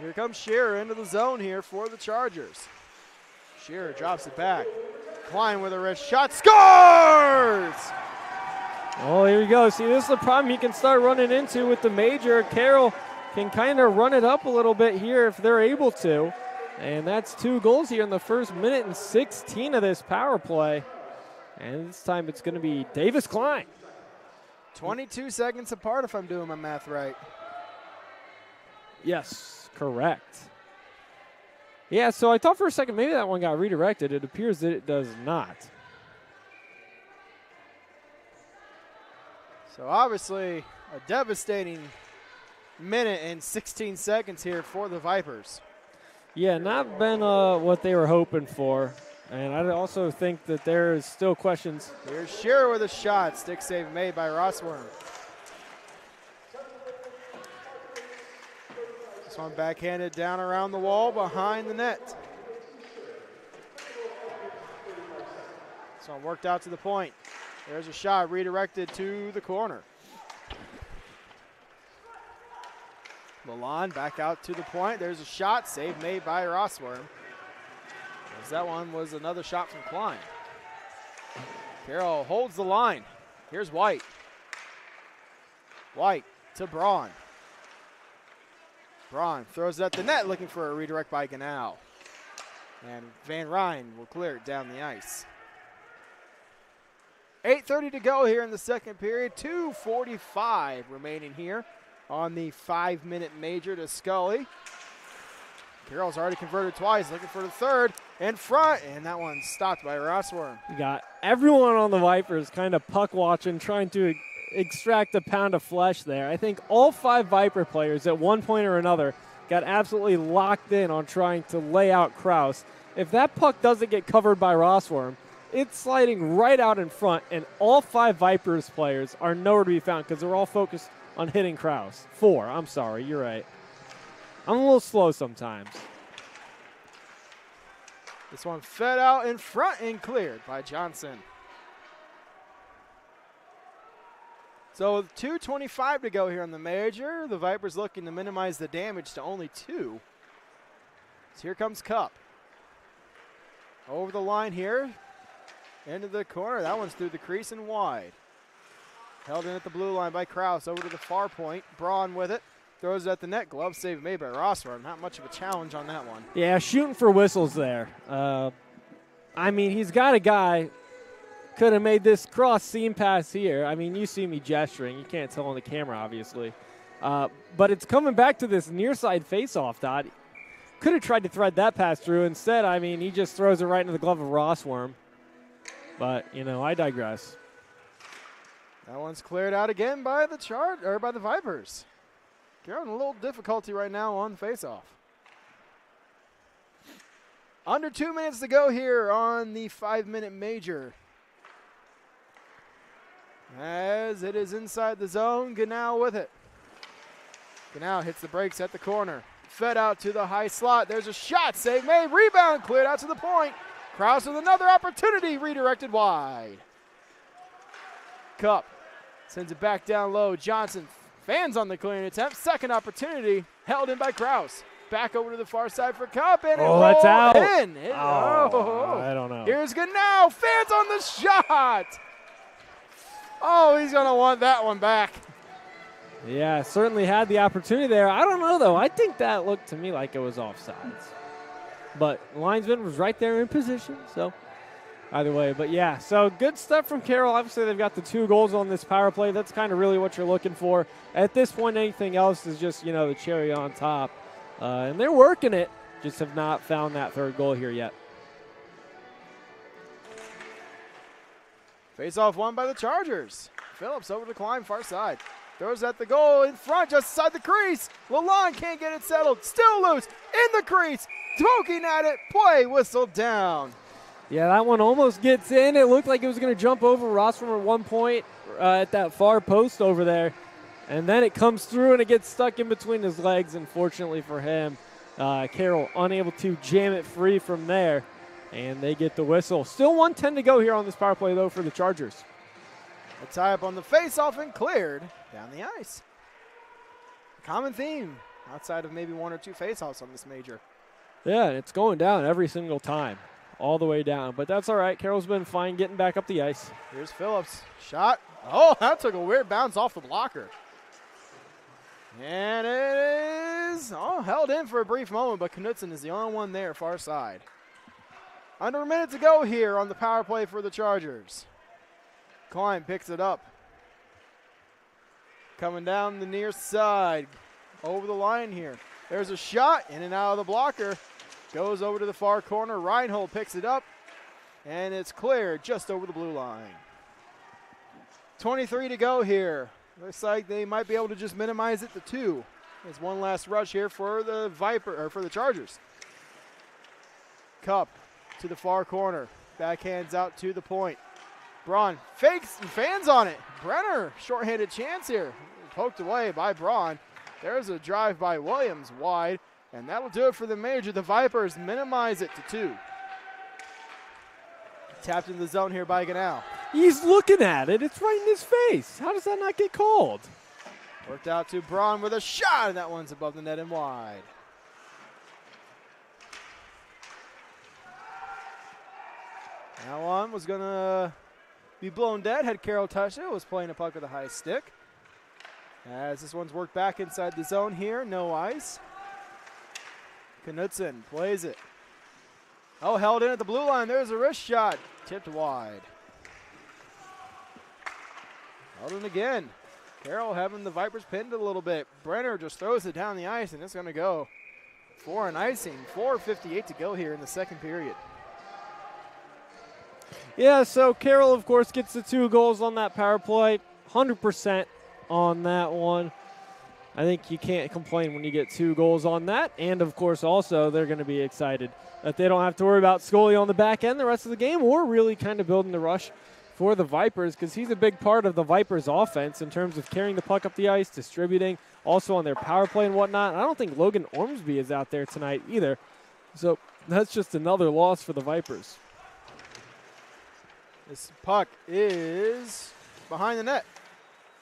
Here comes Shearer into the zone here for the Chargers. Shearer drops it back. Klein with a wrist shot, scores! Oh, here we go. See, this is the problem he can start running into with the major. Carroll can kind of run it up a little bit here if they're able to. And that's 2 goals here in the first minute and 16 of this power play. And this time it's going to be Davis Klein. 22 seconds apart if I'm doing my math right. Yes, correct. Yeah, so I thought for a second maybe that one got redirected. It appears that it does not. So obviously a devastating minute and 16 seconds here for the Vipers. Yeah, not been what they were hoping for. And I also think that there is still questions. Here's Shearer with a shot. Stick save made by Rossworm. This one backhanded down around the wall behind the net. This one worked out to the point. There's a shot redirected to the corner. Milan back out to the point. There's a shot, save made by Rossworm. As that one was another shot from Klein. Carroll holds the line. Here's White. White to Braun. Braun throws it at the net, looking for a redirect by Ganau. And Van Ryn will clear it down the ice. 8:30 to go here in the second period. 2:45 remaining here on the 5-minute major to Scully. Carroll's already converted twice, looking for the third in front, and that one stopped by Rossworm. You got everyone on the Vipers kind of puck watching, trying to extract a pound of flesh there. I think all 5 Viper players at one point or another got absolutely locked in on trying to lay out Kraus. If that puck doesn't get covered by Rossworm, it's sliding right out in front, and all 5 Vipers players are nowhere to be found because they're all focused on hitting Kraus. 4, I'm sorry, you're right. I'm a little slow sometimes. This one fed out in front and cleared by Johnson. So with 2:25 to go here on the major, the Vipers looking to minimize the damage to only 2. So here comes Cup. Over the line here, into the corner. That one's through the crease and wide. Held in at the blue line by Kraus. Over to the far point. Braun with it. Throws it at the net. Glove save made by Rossworm. Not much of a challenge on that one. Yeah, shooting for whistles there. I mean, he's got a guy. Could have made this cross seam pass here. I mean, you see me gesturing. You can't tell on the camera, obviously. But it's coming back to this near side face-off, Todd. Could have tried to thread that pass through. Instead, I mean, he just throws it right into the glove of Rossworm. But, I digress. That one's cleared out again by the Vipers. Carroll in a little difficulty right now on the face-off. Under 2 minutes to go here on the 5-minute major. As it is inside the zone, Ganau with it. Ganau hits the brakes at the corner. Fed out to the high slot. There's a shot. Save made. Rebound cleared out to the point. Krause with another opportunity. Redirected wide. Cup sends it back down low. Johnson fans on the clearing attempt. Second opportunity. Held in by Krause. Back over to the far side for Cup. And it that's out. in. I don't know. Here's Ganau. Fans on the shot. Oh, he's going to want that one back. Yeah, certainly had the opportunity there. I don't know, though. I think that looked to me like it was offsides. But the linesman was right there in position, so either way. But, yeah, so good stuff from Carroll. Obviously, they've got the 2 goals on this power play. That's kind of really what you're looking for. At this point, anything else is just, the cherry on top. And they're working it, just have not found that 3rd goal here yet. Face-off won by the Chargers. Phillips over to climb far side. Throws at the goal in front, just inside the crease. Lalonde can't get it settled. Still loose in the crease. Poking at it. Play whistled down. Yeah, that one almost gets in. It looked like it was going to jump over Rossworm at one point at that far post over there. And then it comes through and it gets stuck in between his legs. Unfortunately for him, Carroll unable to jam it free from there. And they get the whistle. Still 1:10 to go here on this power play, though, for the Chargers. A tie-up on the face-off and cleared down the ice. Common theme outside of maybe 1 or 2 face-offs on this major. Yeah, it's going down every single time, all the way down. But that's all right. Carroll's been fine getting back up the ice. Here's Phillips. Shot. Oh, that took a weird bounce off the blocker. And it is held in for a brief moment, but Knutson is the only one there, far side. Under a minute to go here on the power play for the Chargers. Klein picks it up. Coming down the near side. Over the line here. There's a shot in and out of the blocker. Goes over to the far corner. Reinhold picks it up. And it's cleared just over the blue line. 23 to go here. Looks like they might be able to just minimize it to 2. There's one last rush here for the for the Chargers. Cup to the far corner. Backhands out to the point. Braun fakes and fans on it. Brenner, shorthanded chance here. Poked away by Braun. There's a drive by Williams wide, and that'll do it for the major. The Vipers minimize it to 2. Tapped in the zone here by Ganau. He's looking at it. It's right in his face. How does that not get called? Worked out to Braun with a shot, and that one's above the net and wide. That one was going to be blown dead. Had Carroll touched it. Was playing a puck with a high stick. As this one's worked back inside the zone here. No ice. Knutson plays it. Oh, held in at the blue line. There's a wrist shot. Tipped wide. Held in again. Carroll having the Vipers pinned a little bit. Brenner just throws it down the ice, and it's going to go for an icing. 4:58 to go here in the second period. Yeah, so Carroll, of course, gets the 2 goals on that power play. 100% on that one. I think you can't complain when you get 2 goals on that. And, of course, also they're going to be excited that they don't have to worry about Scully on the back end the rest of the game, or really kind of building the rush for the Vipers, because he's a big part of the Vipers' offense in terms of carrying the puck up the ice, distributing, also on their power play and whatnot. I don't think Logan Ormsby is out there tonight either. So that's just another loss for the Vipers. This puck is behind the net.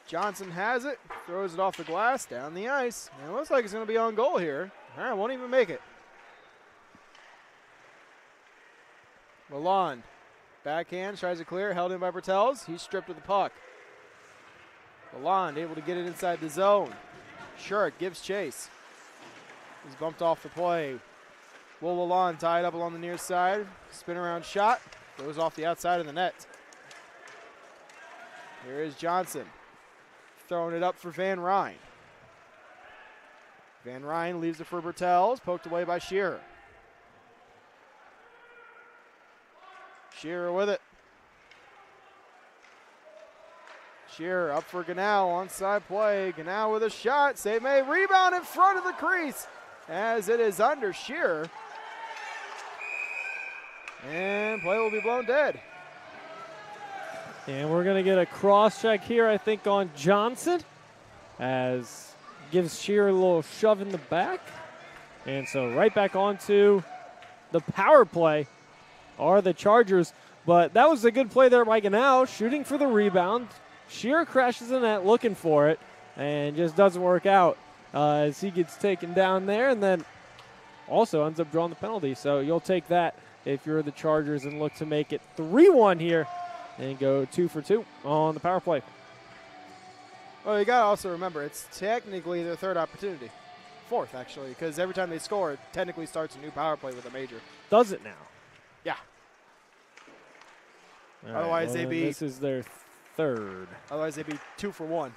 Johnson has it, throws it off the glass, down the ice. And it looks like it's going to be on goal here. All right, won't even make it. Lalonde, backhand, tries to clear, held in by Bertels. He's stripped of the puck. Lalonde able to get it inside the zone. Shirk gives chase. He's bumped off the play. Will Lalonde tied up along the near side. Spin around shot. Goes off the outside of the net. Here is Johnson. Throwing it up for Van Ryn. Van Ryn leaves it for Bertels, poked away by Shearer. Shearer with it. Shearer up for Ganau, onside play. Ganau with a shot, save made, rebound in front of the crease as it is under Shearer. And play will be blown dead. And we're going to get a cross check here, I think, on Johnson, as gives Shearer a little shove in the back. And so right back onto the power play are the Chargers. But that was a good play there by Ganau, shooting for the rebound. Shearer crashes in that looking for it and just doesn't work out as he gets taken down there and then also ends up drawing the penalty. So you'll take that if you're the Chargers and look to make it 3-1 here and go 2 for 2 on the power play. Well, you got to also remember, it's technically their third opportunity. Fourth, actually, because every time they score, it technically starts a new power play with a major. Does it now? Yeah. All Otherwise, right, they'd be. This is their third. Otherwise, they'd be 2 for 1,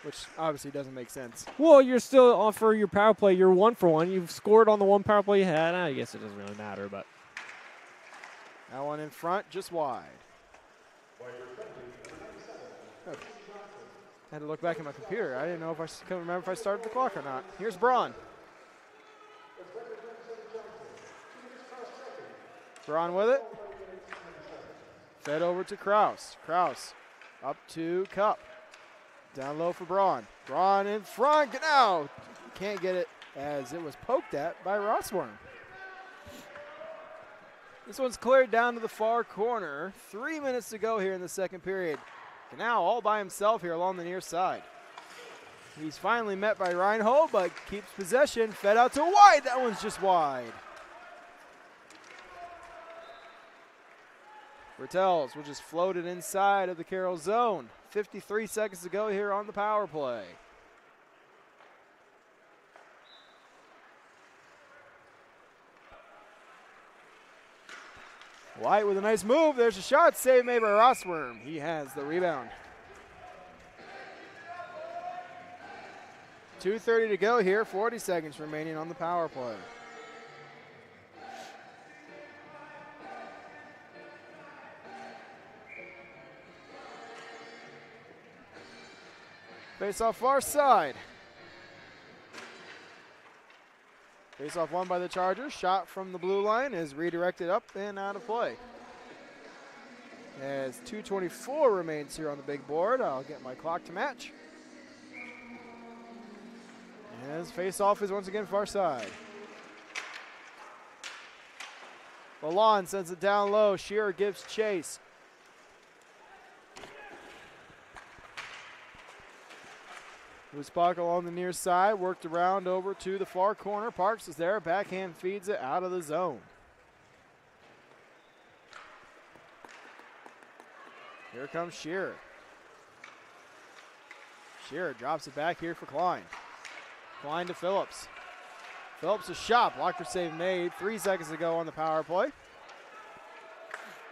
which obviously doesn't make sense. Well, you're still on for your power play. You're 1 for 1. You've scored on the one power play you had. I guess it doesn't really matter, but. That one in front, just wide. Oh. Had to look back at my computer. I didn't know if I couldn't remember if I started the clock or not. Here's Braun. Braun with it. Fed over to Kraus. Kraus up to Cup. Down low for Braun. Braun in front. Get out. Can't get it as it was poked at by Rossworm. This one's cleared down to the far corner. 3 minutes to go here in the second period. Now all by himself here along the near side. He's finally met by Reinhold, but keeps possession. Fed out to wide. That one's just wide. Bertels will just float it inside of the Carroll zone. 53 seconds to go here on the power play. White with a nice move. There's a shot. Save made by Rossworm. He has the rebound. 2:30 to go here. 40 seconds remaining on the power play. Face off far side. Face off won by the Chargers. Shot from the blue line is redirected up and out of play. As 2:24 remains here on the big board, I'll get my clock to match. As face off is once again far side. Lalonde sends it down low. Shearer gives chase. Uspac along the near side, worked around over to the far corner. Parks is there, backhand feeds it out of the zone. Here comes Shearer. Shearer drops it back here for Klein. Klein to Phillips. Phillips a shot, blocker save made. 3 seconds to go on the power play.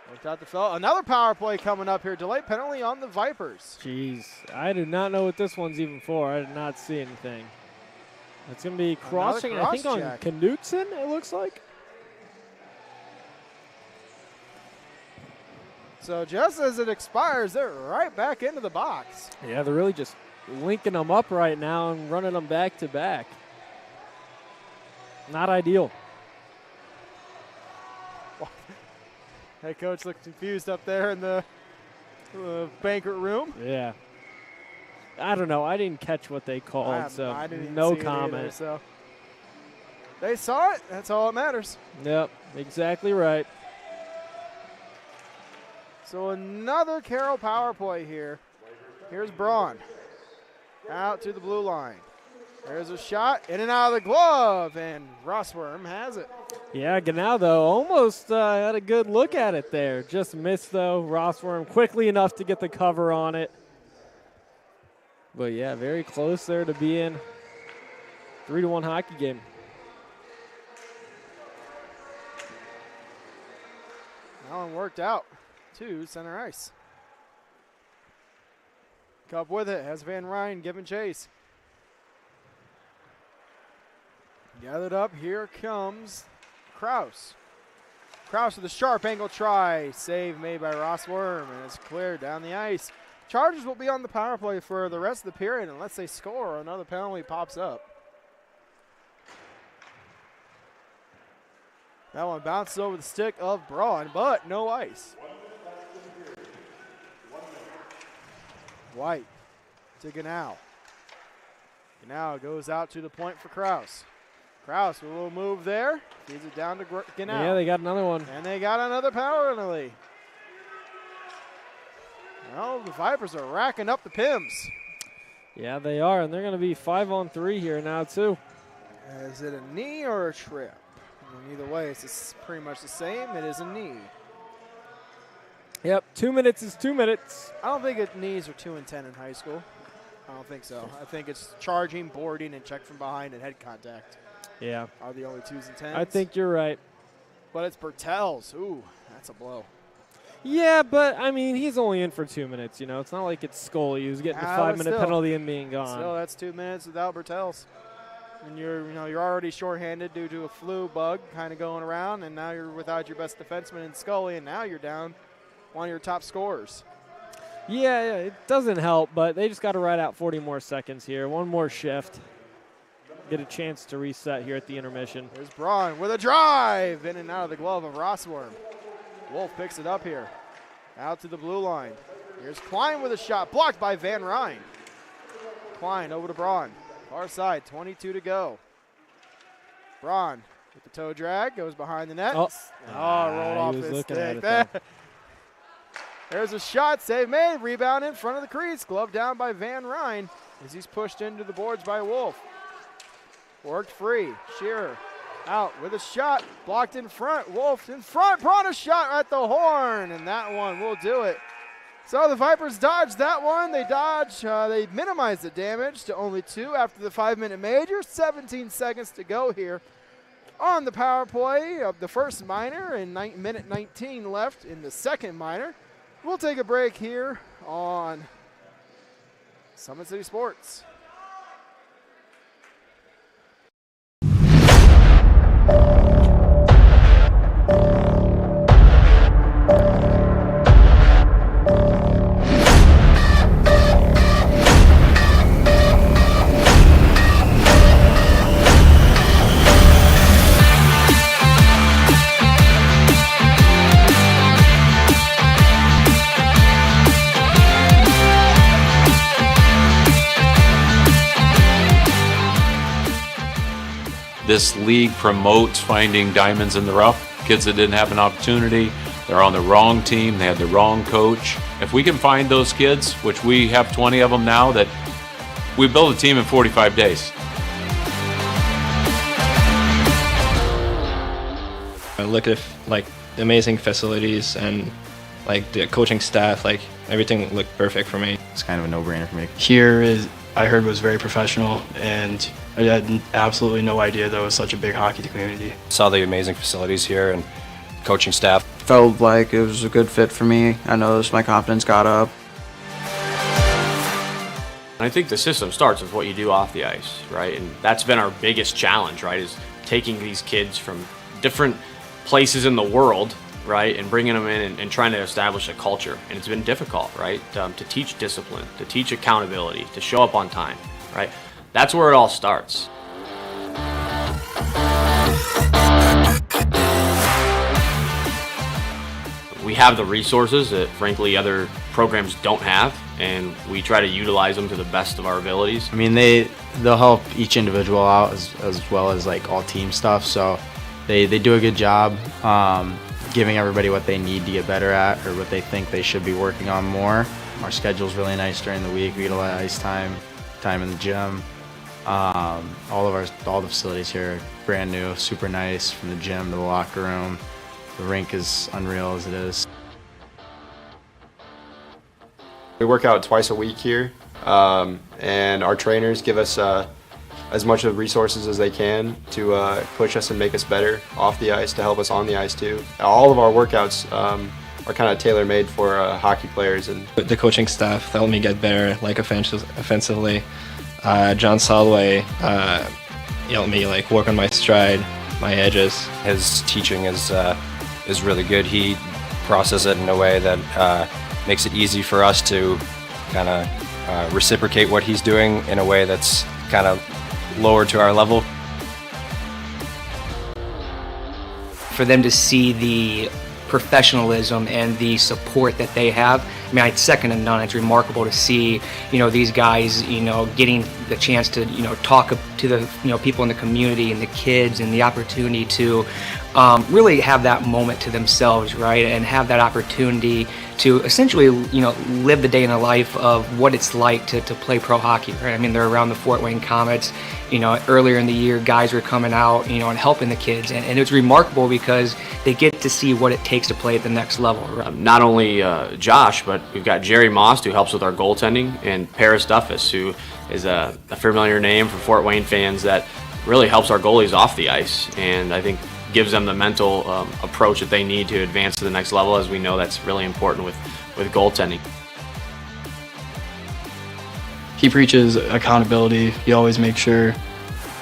Worked out to Phillips. Another power play coming up here. Delay penalty on the Vipers. Jeez, I do not know what this one's even for. I did not see anything. It's going to be crossing, I think, on Knutson, it looks like. So just as it expires, they're right back into the box. Yeah, they're really just linking them up right now and running them back to back. Not ideal. Head coach looks confused up there in the banquet room. Yeah. I don't know. I didn't catch what they called, I didn't no see comment. It either, so they saw it. That's all that matters. Yep, exactly right. So another Carroll power play here. Here's Braun. Out to the blue line. There's a shot, in and out of the glove, and Rossworm has it. Yeah, Ganau, though, almost had a good look at it there. Just missed, though. Rossworm quickly enough to get the cover on it. But, yeah, very close there to being 3-1 hockey game. That one worked out to center ice. Cup with it, has Van Ryn giving chase. Gathered up, here comes Kraus. Kraus with a sharp angle try. Save made by Ross Worm, and it's cleared down the ice. Chargers will be on the power play for the rest of the period unless they score or another penalty pops up. That one bounces over the stick of Braun, but no ice. White to Ganau. Ganau goes out to the point for Kraus. Kraus with a little move there. Feeds it down to Ganau. Yeah, they got another one. And they got another power penalty. Well, the Vipers are racking up the Pims. Yeah, they are, and they're going to be 5-on-3 here now, too. Is it a knee or a trip? And either way, it's pretty much the same. It is a knee. Yep, 2 minutes is 2 minutes. I don't think knees are 2 and 10 in high school. I don't think so. I think it's charging, boarding, and check from behind and head contact. Yeah. Are the only 2s and 10s. I think you're right. But it's Bertels. Ooh, that's a blow. Yeah, but, I mean, he's only in for 2 minutes, you know. It's not like it's Scully who's getting a 5-minute penalty and being gone. Still, that's 2 minutes without Bertels. And you're already shorthanded due to a flu bug kind of going around, and now you're without your best defenseman in Scully, and now you're down one of your top scorers. Yeah, it doesn't help, but they just got to ride out 40 more seconds here. One more shift. Get a chance to reset here at the intermission. There's Braun with a drive in and out of the glove of Rossworm. Wolf picks it up here. Out to the blue line. Here's Klein with a shot blocked by Van Ryn. Klein over to Braun. Far side, 22 to go. Braun with the toe drag, goes behind the net. Rolled off his stick. There's a shot, save made, rebound in front of the crease. Glove down by Van Ryn as he's pushed into the boards by Wolf. Worked free, Shearer out with a shot, blocked in front. Wolf in front, Braun a shot at the horn, and that one will do it. So the Vipers dodged that one. They minimized the damage to only 2 after the 5-minute major. 17 seconds to go here on the power play of the first minor and minute 19 left in the second minor. We'll take a break here on Summit City Sports. This league promotes finding diamonds in the rough, kids that didn't have an opportunity, they're on the wrong team, they had the wrong coach. If we can find those kids, which we have 20 of them now, that we build a team in 45 days. I look at like the amazing facilities and like the coaching staff, like everything looked perfect for me. It's kind of a no-brainer for me. Here I heard was very professional, and I had absolutely no idea there was such a big hockey community. Saw the amazing facilities here and coaching staff. Felt like it was a good fit for me. I noticed my confidence got up. I think the system starts with what you do off the ice, right? And that's been our biggest challenge, right? Is taking these kids from different places in the world, right, and bringing them in and trying to establish a culture. And it's been difficult, right, to teach discipline, to teach accountability, to show up on time, right? That's where it all starts. We have the resources that, frankly, other programs don't have, and we try to utilize them to the best of our abilities. I mean, they'll help each individual out as well as like all team stuff. So they do a good job giving everybody what they need to get better at or what they think they should be working on more. Our schedule's really nice during the week. We get a lot of ice time in the gym. All the facilities here are brand new, super nice, from the gym to the locker room. The rink is unreal as it is. We work out twice a week here, and our trainers give us as much of the resources as they can to push us and make us better off the ice, to help us on the ice too. All of our workouts are kind of tailor-made for hockey players. And the coaching staff helped me get better, like offensively. John Solway helped me like work on my stride, my edges. His teaching is really good. He processes it in a way that makes it easy for us to kind of reciprocate what he's doing in a way that's kind of lower to our level. For them to see the professionalism and the support that they have, I mean, it's second to none. It's remarkable to see, these guys, getting the chance to, talk to the, people in the community and the kids, and the opportunity to really have that moment to themselves, right? And have that opportunity to essentially, live the day in the life of what it's like to play pro hockey, right? I mean, they're around the Fort Wayne Comets. Earlier in the year, guys were coming out, and helping the kids. And it's remarkable because they get to see what it takes to play at the next level. Not only Josh, but we've got Jerry Most, who helps with our goaltending, and Paris Duffus, who is a familiar name for Fort Wayne fans that really helps our goalies off the ice. And I think gives them the mental approach that they need to advance to the next level, as we know that's really important with goaltending. He preaches accountability. He always makes sure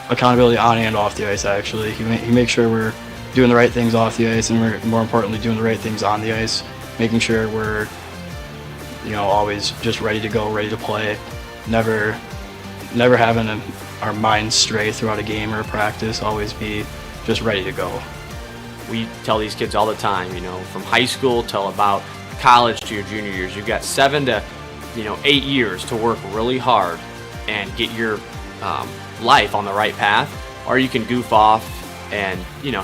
accountability on and off the ice, actually. He makes sure we're doing the right things off the ice, and we're more importantly doing the right things on the ice, making sure we're always just ready to go, ready to play, never having our minds stray throughout a game or a practice, always be just ready to go. We tell these kids all the time, from high school till about college to your junior years, you've got 7 to 8 years to work really hard and get your life on the right path, or you can goof off and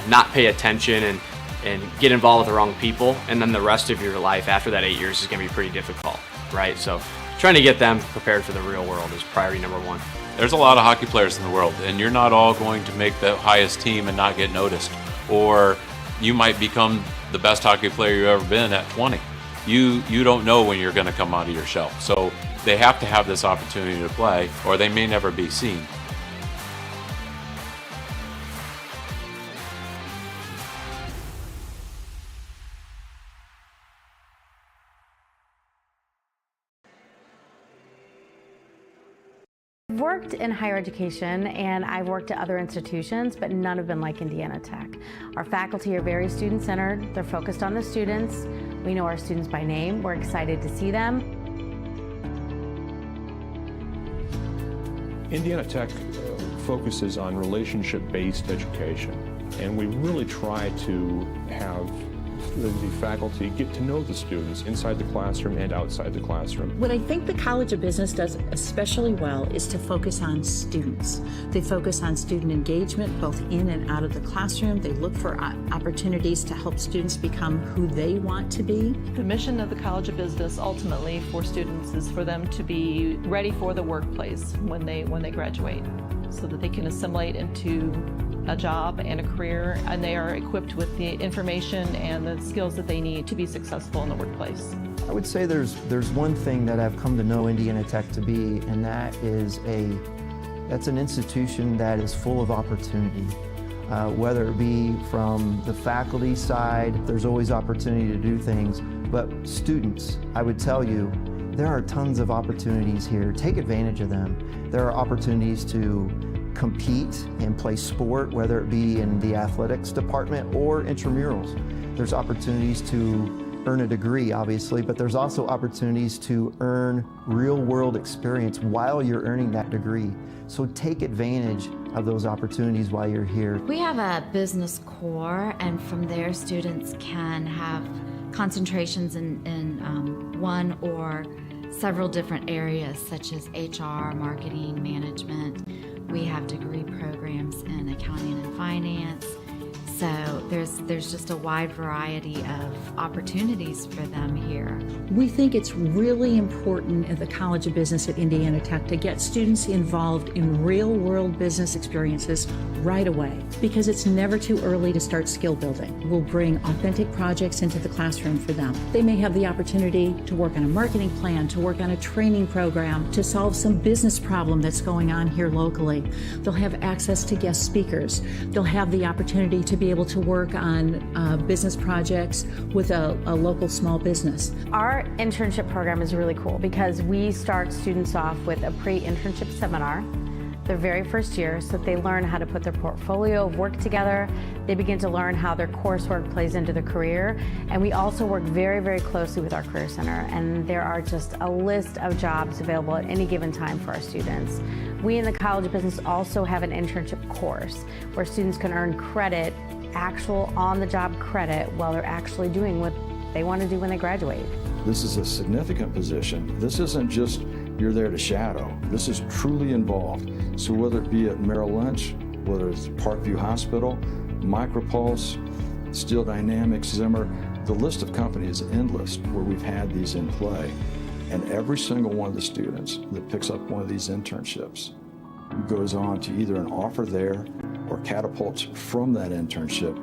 not pay attention and get involved with the wrong people, and then the rest of your life after that 8 years is going to be pretty difficult, right? So trying to get them prepared for the real world is priority number one. There's a lot of hockey players in the world, and you're not all going to make the highest team and not get noticed, or you might become the best hockey player you've ever been at 20. You don't know when you're going to come out of your shell. So they have to have this opportunity to play, or they may never be seen. I've worked in higher education, and I've worked at other institutions, but none have been like Indiana Tech. Our faculty are very student-centered. They're focused on the students. We know our students by name. We're excited to see them. Indiana Tech focuses on relationship-based education, and we really try to have the faculty get to know the students inside the classroom and outside the classroom. What I think the College of Business does especially well is to focus on students. They focus on student engagement both in and out of the classroom. They look for opportunities to help students become who they want to be. The mission of the College of Business ultimately for students is for them to be ready for the workplace when they graduate, so that they can assimilate into a job and a career, and they are equipped with the information and the skills that they need to be successful in the workplace. I would say there's one thing that I've come to know Indiana Tech to be, and that is that's an institution that is full of opportunity. Whether it be from the faculty side, there's always opportunity to do things, but students, I would tell you, there are tons of opportunities here. Take advantage of them. There are opportunities to compete and play sport, whether it be in the athletics department or intramurals. There's opportunities to earn a degree, obviously, but there's also opportunities to earn real-world experience while you're earning that degree. So take advantage of those opportunities while you're here. We have a business core, and from there students can have concentrations in one or several different areas, such as HR, marketing, management. We have degree programs in accounting and finance. So there's just a wide variety of opportunities for them here. We think it's really important at the College of Business at Indiana Tech to get students involved in real-world business experiences right away, because it's never too early to start skill building. We'll bring authentic projects into the classroom for them. They may have the opportunity to work on a marketing plan, to work on a training program, to solve some business problem that's going on here locally. They'll have access to guest speakers. They'll have the opportunity to be able to work on business projects with a local small business. Our internship program is really cool because we start students off with a pre-internship seminar. their very first year so that they learn how to put their portfolio of work together. They begin to learn how their coursework plays into their career. And we also work very, very closely with our Career Center. And there are just a list of jobs available at any given time for our students. We in the College of Business also have an internship course where students can earn credit, actual on-the-job credit, while they're actually doing what they want to do when they graduate. This is a significant position. This isn't just you're there to shadow. This is truly involved. So whether it be at Merrill Lynch, whether it's Parkview Hospital, Micropulse, Steel Dynamics, Zimmer, the list of companies is endless where we've had these in play. And every single one of the students that picks up one of these internships goes on to either an offer there or catapults from that internship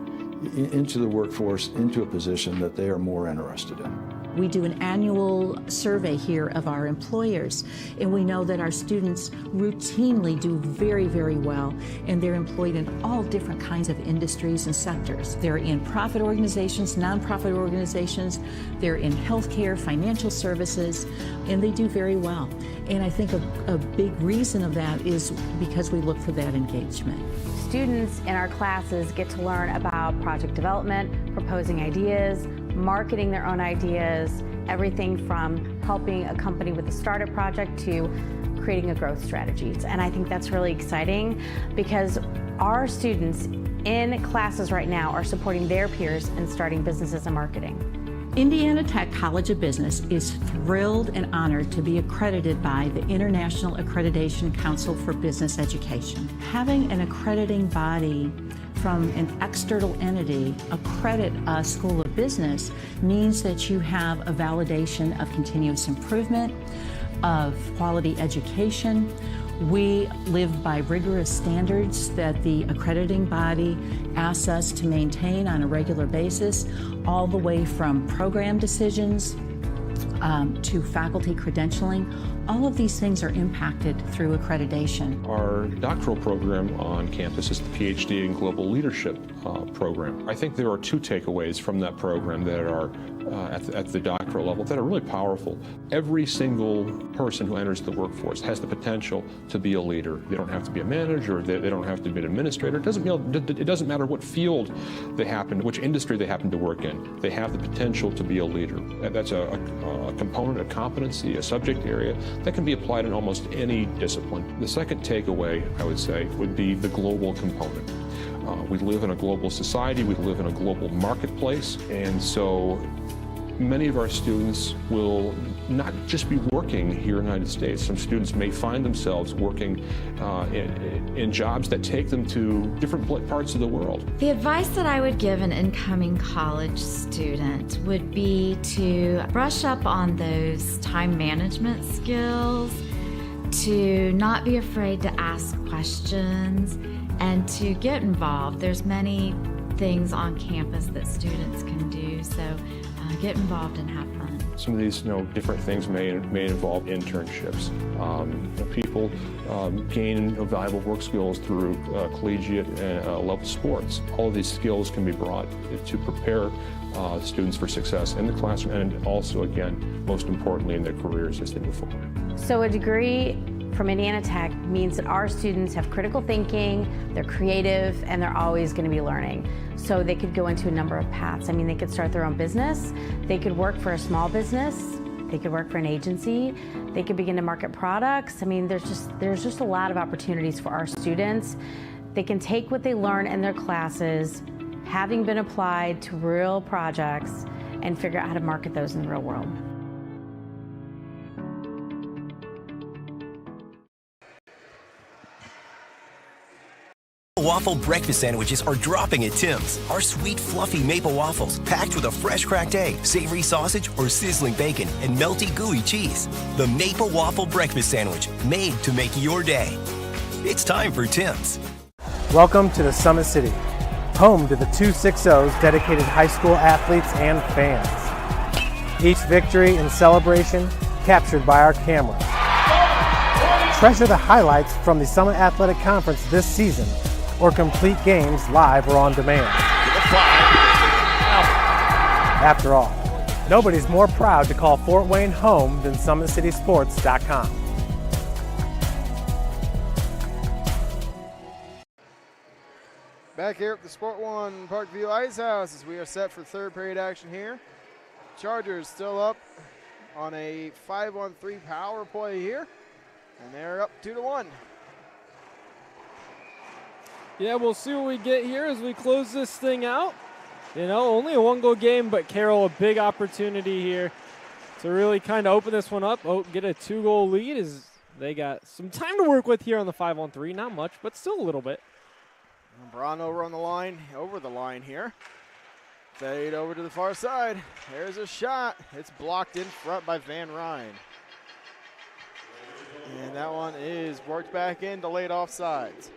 into the workforce, into a position that they are more interested in. We do an annual survey here of our employers, and we know that our students routinely do very, very well, and they're employed in all different kinds of industries and sectors. They're in profit organizations, nonprofit organizations, they're in healthcare, financial services, and they do very well. And I think a big reason of that is because we look for that engagement. Students in our classes get to learn about project development, proposing ideas, marketing their own ideas, everything from helping a company with a startup project to creating a growth strategy. And I think that's really exciting because our students in classes right now are supporting their peers in starting businesses and marketing. Indiana Tech College of Business is thrilled and honored to be accredited by the International Accreditation Council for Business Education. Having an accrediting body from an external entity accredit a school of business means that you have a validation of continuous improvement, of quality education. We live by rigorous standards that the accrediting body asks us to maintain on a regular basis, all the way from program decisions to faculty credentialing. All of these things are impacted through accreditation. Our doctoral program on campus is the PhD in Global Leadership program. I think there are two takeaways from that program that are at the doctoral level that are really powerful. Every single person who enters the workforce has the potential to be a leader. They don't have to be a manager, they don't have to be an administrator. It doesn't matter what field they happen, which industry they happen to work in. They have the potential to be a leader. That's a component, a competency, a subject area that can be applied in almost any discipline. The second takeaway, I would say, would be the global component. We live in a global society, we live in a global marketplace, and so many of our students will not just be working here in the United States. Some students may find themselves working in jobs that take them to different parts of the world. The advice that I would give an incoming college student would be to brush up on those time management skills, to not be afraid to ask questions, and to get involved. There's many things on campus that students can do, so get involved and have fun. Some of these different things may involve internships. People gain valuable work skills through collegiate level sports. All of these skills can be brought to prepare students for success in the classroom and also, again, most importantly, in their careers as they move forward. So a degree from Indiana Tech means that our students have critical thinking, they're creative, and they're always going to be learning. So they could go into a number of paths. I mean, they could start their own business, they could work for a small business, they could work for an agency, they could begin to market products. I mean, there's just a lot of opportunities for our students. They can take what they learn in their classes, having been applied to real projects, and figure out how to market those in the real world. Waffle breakfast sandwiches are dropping at Tim's. Our sweet, fluffy maple waffles, packed with a fresh cracked egg, savory sausage, or sizzling bacon, and melty, gooey cheese. The Maple Waffle Breakfast Sandwich, made to make your day. It's time for Tim's. Welcome to the Summit City, home to the 260's dedicated high school athletes and fans. Each victory and celebration captured by our camera. Treasure the highlights from the Summit Athletic Conference this season, or complete games live or on demand. After all, nobody's more proud to call Fort Wayne home than SummitCitySports.com. Back here at the Sport One Parkview Ice House as we are set for third period action here. Chargers still up on a 5-on-3 power play here, and they're up 2-1. Yeah, we'll see what we get here as we close this thing out. You know, only a one-goal game, but Carroll a big opportunity here to really kind of open this one up. Oh, get a 2-goal lead as they got some time to work with here on the 5-on-3. Not much, but still a little bit. Braun over the line here. Fade over to the far side. There's a shot. It's blocked in front by Van Ryn. And that one is worked back into late offsides.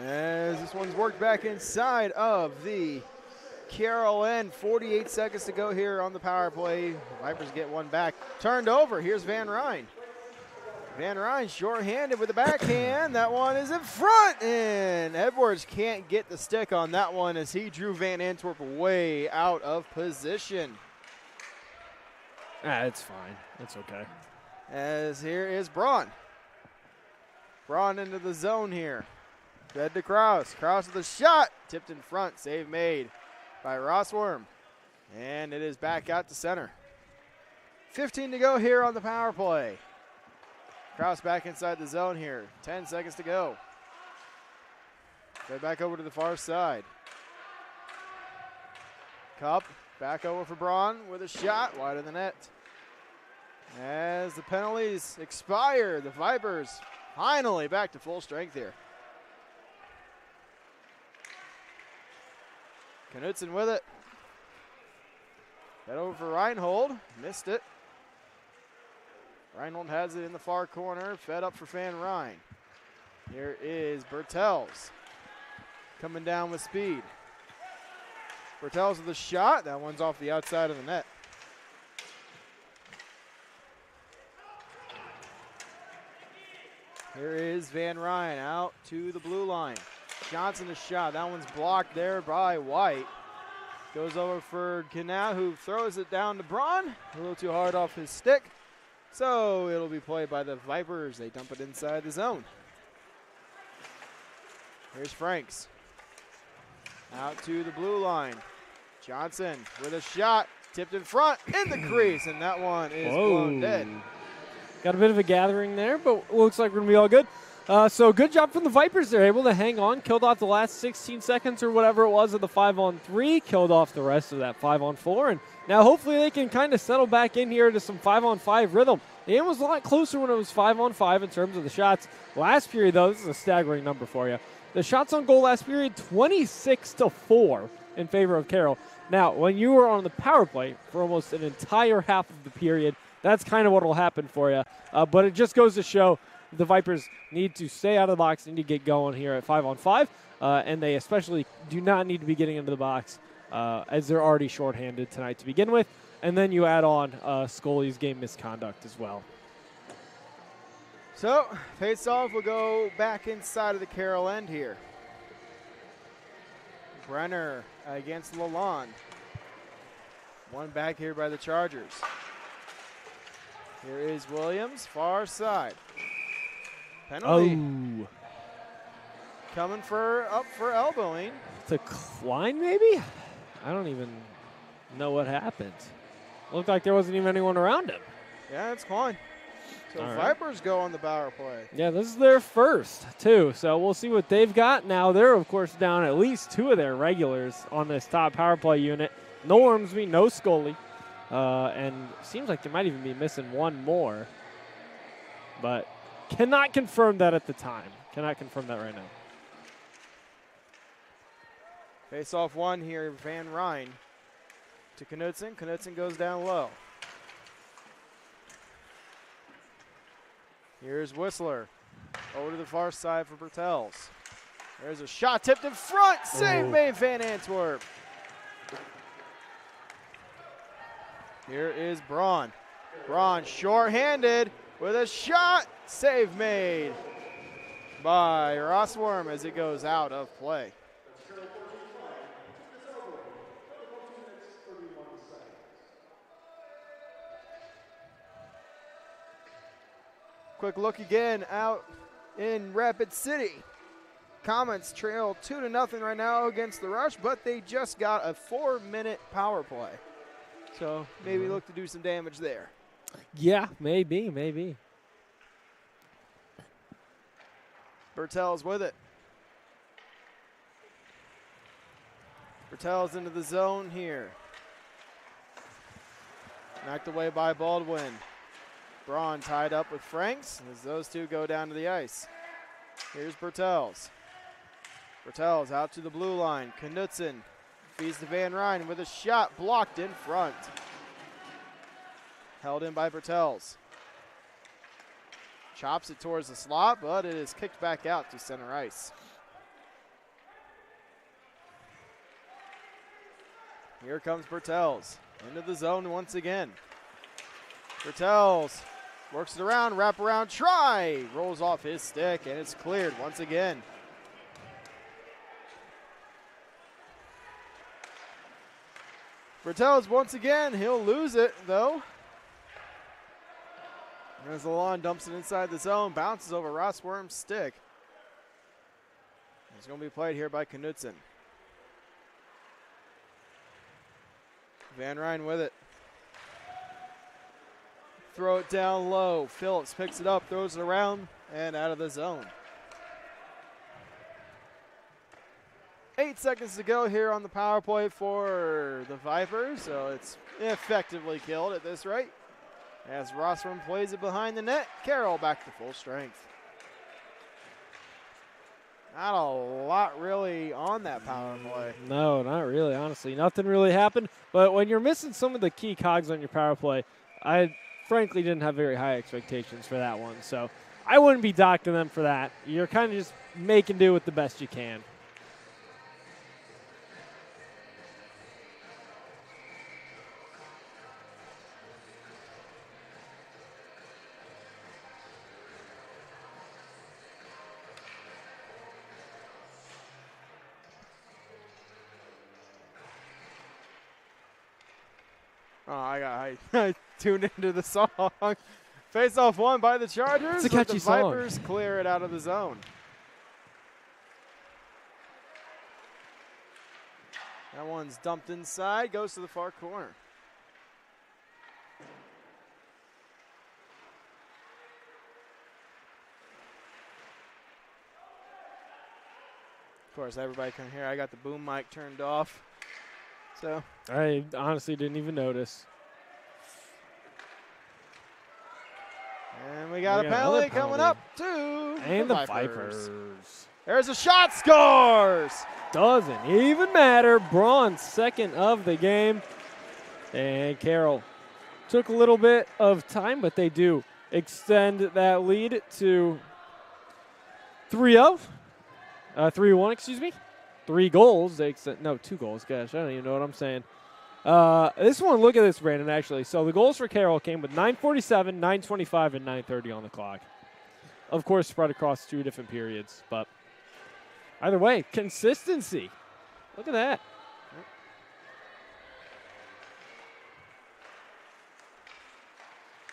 As this one's worked back inside of the Carroll end. 48 seconds to go here on the power play. Vipers get one back. Turned over. Here's Van Ryn. Van Ryn short-handed with the backhand. That one is in front, and Edwards can't get the stick on that one as he drew Van Antwerp way out of position. It's fine. It's okay. As here is Braun. Braun into the zone here. Fed to Kraus. Kraus with a shot. Tipped in front. Save made by Rossworm. And it is back out to center. 15 to go here on the power play. Kraus back inside the zone here. 10 seconds to go. Fed back over to the far side. Cup back over for Braun with a shot wide of the net. As the penalties expire, the Vipers finally back to full strength here. Knutson with it. Head over for Reinhold. Missed it. Reinhold has it in the far corner. Fed up for Van Ryn. Here is Bertels. Coming down with speed. Bertels with a shot. That one's off the outside of the net. Here is Van Ryn out to the blue line. Johnson a shot. That one's blocked there by White. Goes over for Canal, who throws it down to Braun. A little too hard off his stick. So it'll be played by the Vipers. They dump it inside the zone. Here's Franks. Out to the blue line. Johnson with a shot. Tipped in front in the crease, and that one is blown dead. Got a bit of a gathering there, but looks like we're going to be all good. So good job from the Vipers. They're able to hang on, killed off the last 16 seconds or whatever it was of the 5-on-3, killed off the rest of that 5-on-4, and now hopefully they can kind of settle back in here to some 5-on-5 rhythm. The game was a lot closer when it was 5-on-5 in terms of the shots. Last period, though, this is a staggering number for you. The shots on goal last period, 26-4 in favor of Carroll. Now, when you were on the power play for almost an entire half of the period, that's kind of what will happen for you. But it just goes to show the Vipers need to stay out of the box, need to get going here at 5-on-5, and they especially do not need to be getting into the box as they're already shorthanded tonight to begin with. And then you add on Scully's game misconduct as well. So, face-off will go back inside of the Carroll end here. Brenner against Lalonde. One back here by the Chargers. Here is Williams, far side. Penalty. Oh. Coming up for elbowing. To Klein, maybe? I don't even know what happened. Looked like there wasn't even anyone around him. Yeah, it's Klein. So All right. Vipers go on the power play. Yeah, this is their first, too. So we'll see what they've got. Now, they're, of course, down at least two of their regulars on this top power play unit. No Ormsby, no Scully. And seems like they might even be missing one more. But cannot confirm that at the time. Cannot confirm that right now. Face off one here, Van Ryn to Knutson. Knutson goes down low. Here's Whistler. Over to the far side for Bertels. There's a shot tipped in front. Save made Van Antwerp. Here is Braun. Braun short-handed with a shot. Save made by Rossworm as it goes out of play. Quick look again out in Rapid City. Comets trail 2-0 right now against the Rush, but they just got a 4-minute power play. So maybe look to do some damage there. Yeah, maybe. Bertel's with it. Bertel's into the zone here. Knocked away by Baldwin. Braun tied up with Franks as those two go down to the ice. Here's Bertel's. Bertel's out to the blue line. Knudsen feeds to Van Ryn with a shot blocked in front. Held in by Bertel's. Chops it towards the slot, but it is kicked back out to center ice. Here comes Bertel's into the zone once again. Bertel's works it around, wrap around, try. Rolls off his stick, and it's cleared once again. Bertel's once again, he'll lose it though. As the lawn dumps it inside the zone, bounces over Ross Worm's stick. It's going to be played here by Knudsen. Van Ryn with it. Throw it down low. Phillips picks it up, throws it around, and out of the zone. 8 seconds to go here on the power play for the Vipers, so it's effectively killed at this rate. As Rossrum plays it behind the net, Carroll back to full strength. Not a lot really on that power play. No, not really, honestly. Nothing really happened. But when you're missing some of the key cogs on your power play, I frankly didn't have very high expectations for that one. So I wouldn't be docking them for that. You're kind of just making do with the best you can. Oh, I tuned into the song. Face-off won by the Chargers. It's a catchy the song. Vipers clear it out of the zone. That one's dumped inside, goes to the far corner. Of course, everybody can hear. I got the boom mic turned off. So I honestly didn't even notice. And we got a penalty coming up to and the Vipers. There's a shot, scores! Doesn't even matter. Braun's second of the game. And Carroll took a little bit of time, but they do extend that lead to 3-0. 3-1, excuse me. 3 goals. They extend, no, 2 goals. Gosh, I don't even know what I'm saying. This one, look at this, Brandon, actually. So the goals for Carroll came with 9:47, 9:25, and 9:30 on the clock. Of course, spread across 2 different periods. But either way, consistency. Look at that.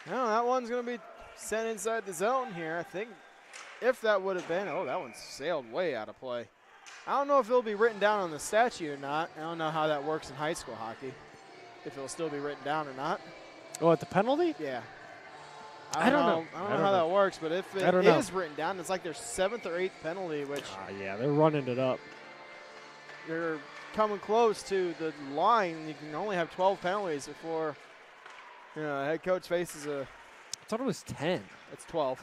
No, that one's going to be sent inside the zone here. I think if that would have been, oh, that one sailed way out of play. I don't know if it'll be written down on the statute or not. I don't know how that works in high school hockey, if it'll still be written down or not. Oh, at the penalty? Yeah. I don't know. I don't know how that works, but if it is written down, it's like their 7th or 8th penalty, which yeah, they're running it up. You're coming close to the line. You can only have 12 penalties before a head coach faces a. I thought it was 10. It's 12.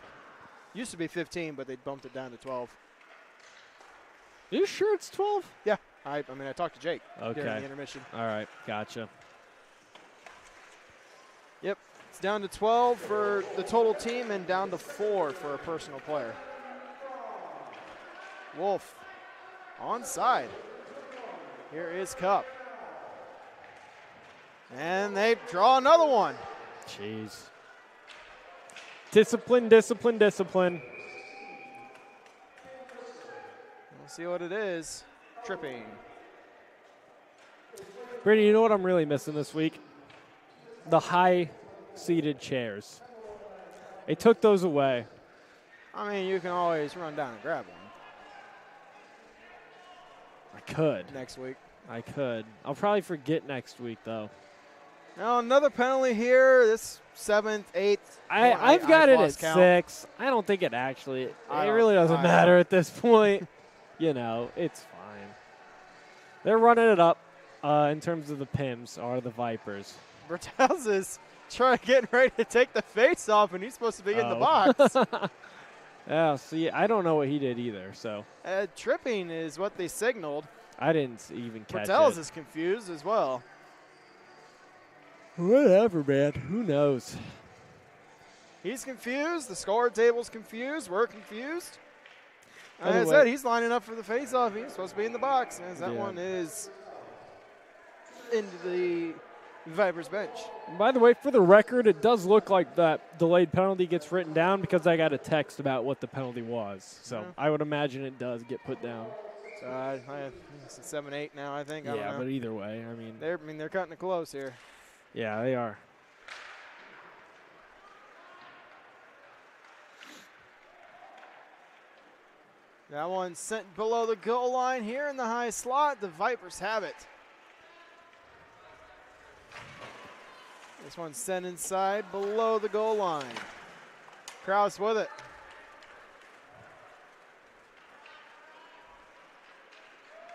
Used to be 15, but they bumped it down to 12. Are you sure it's 12? Yeah. I talked to Jake Okay. during the intermission. All right. Gotcha. Yep. It's down to 12 for the total team and down to 4 for a personal player. Wolf onside. Here is Cup. And they draw another one. Jeez. Discipline, discipline, discipline. We'll see what it is. Tripping. Brady, you know what I'm really missing this week? The high-seated chairs. They took those away. I mean, you can always run down and grab one I could. next week. I could. I'll probably forget next week, though. Now another penalty here. This 7th, 8th. I've got it at lost count. 6. I don't think it actually. It I don't- really doesn't I matter don't. at this point. It's fine. They're running it up in terms of the Pims are the Vipers. Bertels is getting ready to take the face off, and he's supposed to be in the box. Yeah, see, I don't know what he did either, so. Tripping is what they signaled. I didn't even catch Bertels it. is confused as well. Whatever, man. Who knows? He's confused. The score table's confused. We're confused. By the As I way- said, he's lining up for the face-off. He's supposed to be in the box, as that Yeah. one is into the Vipers bench. By the way, for the record, it does look like that delayed penalty gets written down because I got a text about what the penalty was. So Yeah. I would imagine it does get put down. So it's 7-8 now, I think. I don't Yeah, know. but either way, I mean. They're cutting it close here. Yeah, they are. That one sent below the goal line here in the high slot. The Vipers have it. This one sent inside below the goal line. Kraus with it.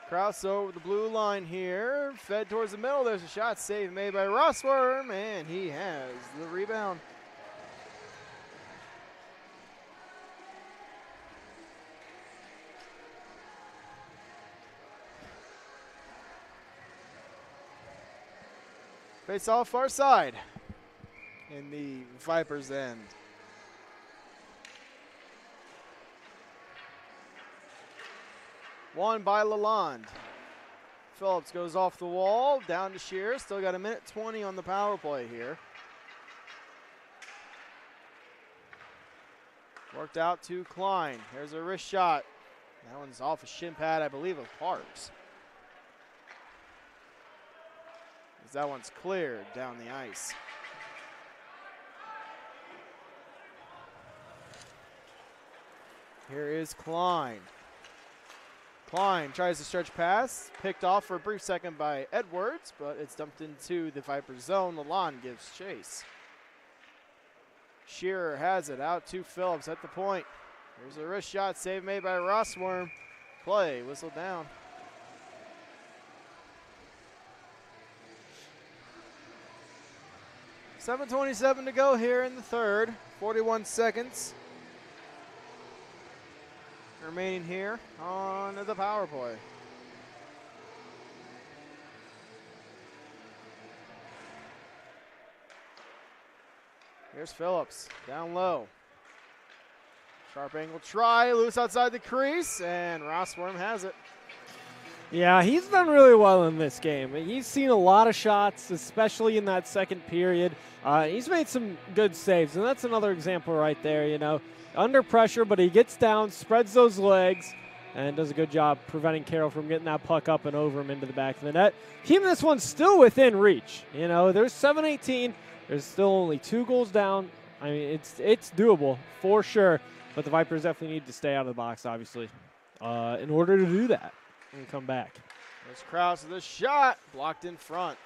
Kraus over the blue line here. Fed towards the middle. There's a shot save made by Rossworm, and he has the rebound. Face off far side in the Vipers' end. Won by Lalonde. Phillips goes off the wall, down to Shear. Still got 1:20 on the power play here. Worked out to Klein. There's a wrist shot. That one's off a shin pad, I believe, of Parks. As that one's cleared down the ice. Here is Klein. Klein tries to stretch pass, picked off for a brief second by Edwards, but it's dumped into the Vipers zone. Lalonde gives chase. Shearer has it out to Phillips at the point. There's a wrist shot, save made by Rossworm. Play, whistle down. $7:27 to go here in the third. 41 seconds remaining here on the power play. Here's Phillips, down low. Sharp angle try, loose outside the crease, and Rossworm has it. Yeah, he's done really well in this game. He's seen a lot of shots, especially in that second period. He's made some good saves, and that's another example right there, Under pressure, but he gets down, spreads those legs, and does a good job preventing Carroll from getting that puck up and over him into the back of the net. Keeping this one still within reach. There's 7:18. There's still only 2 goals down. I mean, it's doable for sure, but the Vipers definitely need to stay out of the box, obviously, in order to do that and come back. There's Kraus with a shot, blocked in front.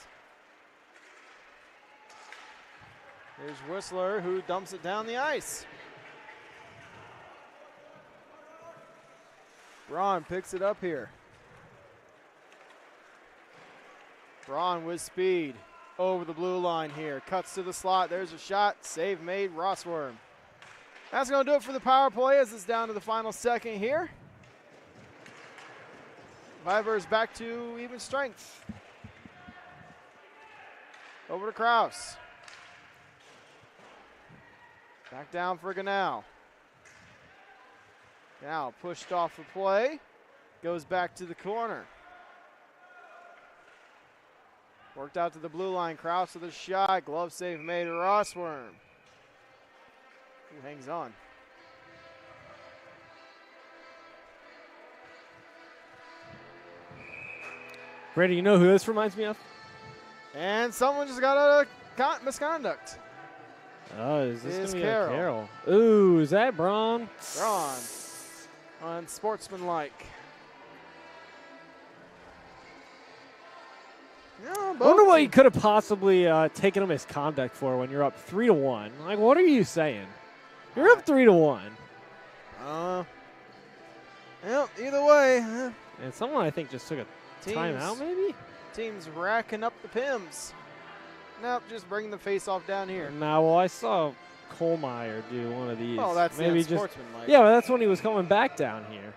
Here's Whistler, who dumps it down the ice. Braun picks it up here. Braun with speed over the blue line here. Cuts to the slot. There's a shot. Save made. Rossworm. That's going to do it for the power play as it's down to the final second here. Vipers back to even strength. Over to Kraus. Back down for Ganal. Now pushed off the play. Goes back to the corner. Worked out to the blue line. Kraus with a shot. Glove save made. Rossworm. Who hangs on. Brady, you know who this reminds me of? And someone just got out of misconduct. Oh, is this going to be Carroll. a Carroll? Ooh, is that Braun? Braun. Unsportsmanlike. I wonder what you could have possibly taken a misconduct for when you're up 3-1. Like, what are you saying? You're up 3-1. Yep, either way. And someone, I think, just took a timeout, maybe? Team's racking up the Pims. Nope, just bringing the face-off down here. Nah, well, I saw Kohlmeyer do one of these. Oh, that's maybe unsportsmanlike. Yeah, but that's when he was coming back down here.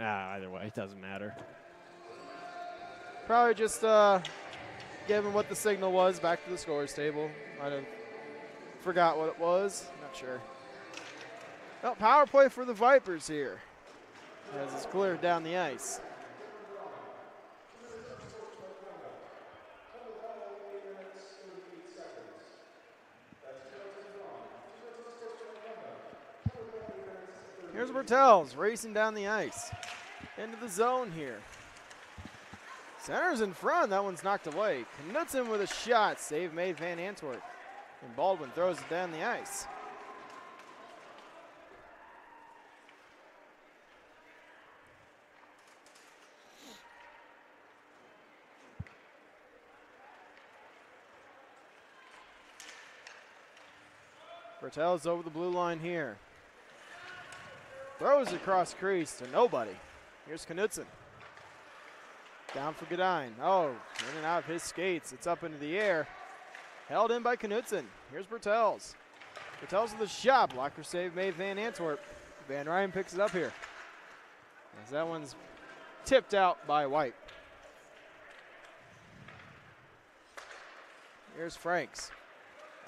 Either way, it doesn't matter. Probably just given what the signal was back to the scores table. Might have forgot what it was. Not sure. Well, power play for the Vipers here as it's cleared down the ice. Here's Bertels racing down the ice. Into the zone here. Center's in front. That one's knocked away. Knudsen with a shot. Save made Van Antwerp. And Baldwin throws it down the ice. Bertels over the blue line here. Throws across crease to nobody. Here's Knudsen. Down for Godine. Oh, in and out of his skates. It's up into the air. Held in by Knudsen. Here's Bertels. Bertels with a shot. Blocker save made Van Antwerp. Van Ryan picks it up here. As that one's tipped out by White. Here's Franks.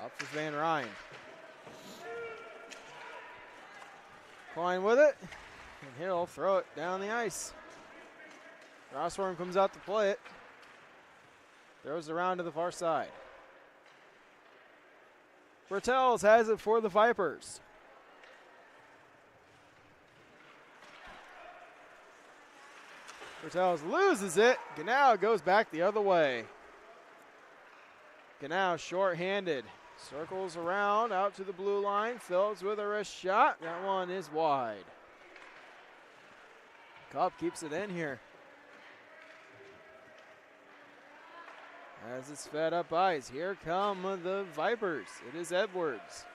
Up for Van Ryan. Klein with it. And he'll throw it down the ice. Rossworm comes out to play it. Throws it around to the far side. Bertels has it for the Vipers. Bertels loses it. Genau goes back the other way. Genau short-handed. Circles around out to the blue line. Phillips with a wrist shot. That one is wide. Cup keeps it in here. As it's fed up ice, here come the Vipers. It is Edwards.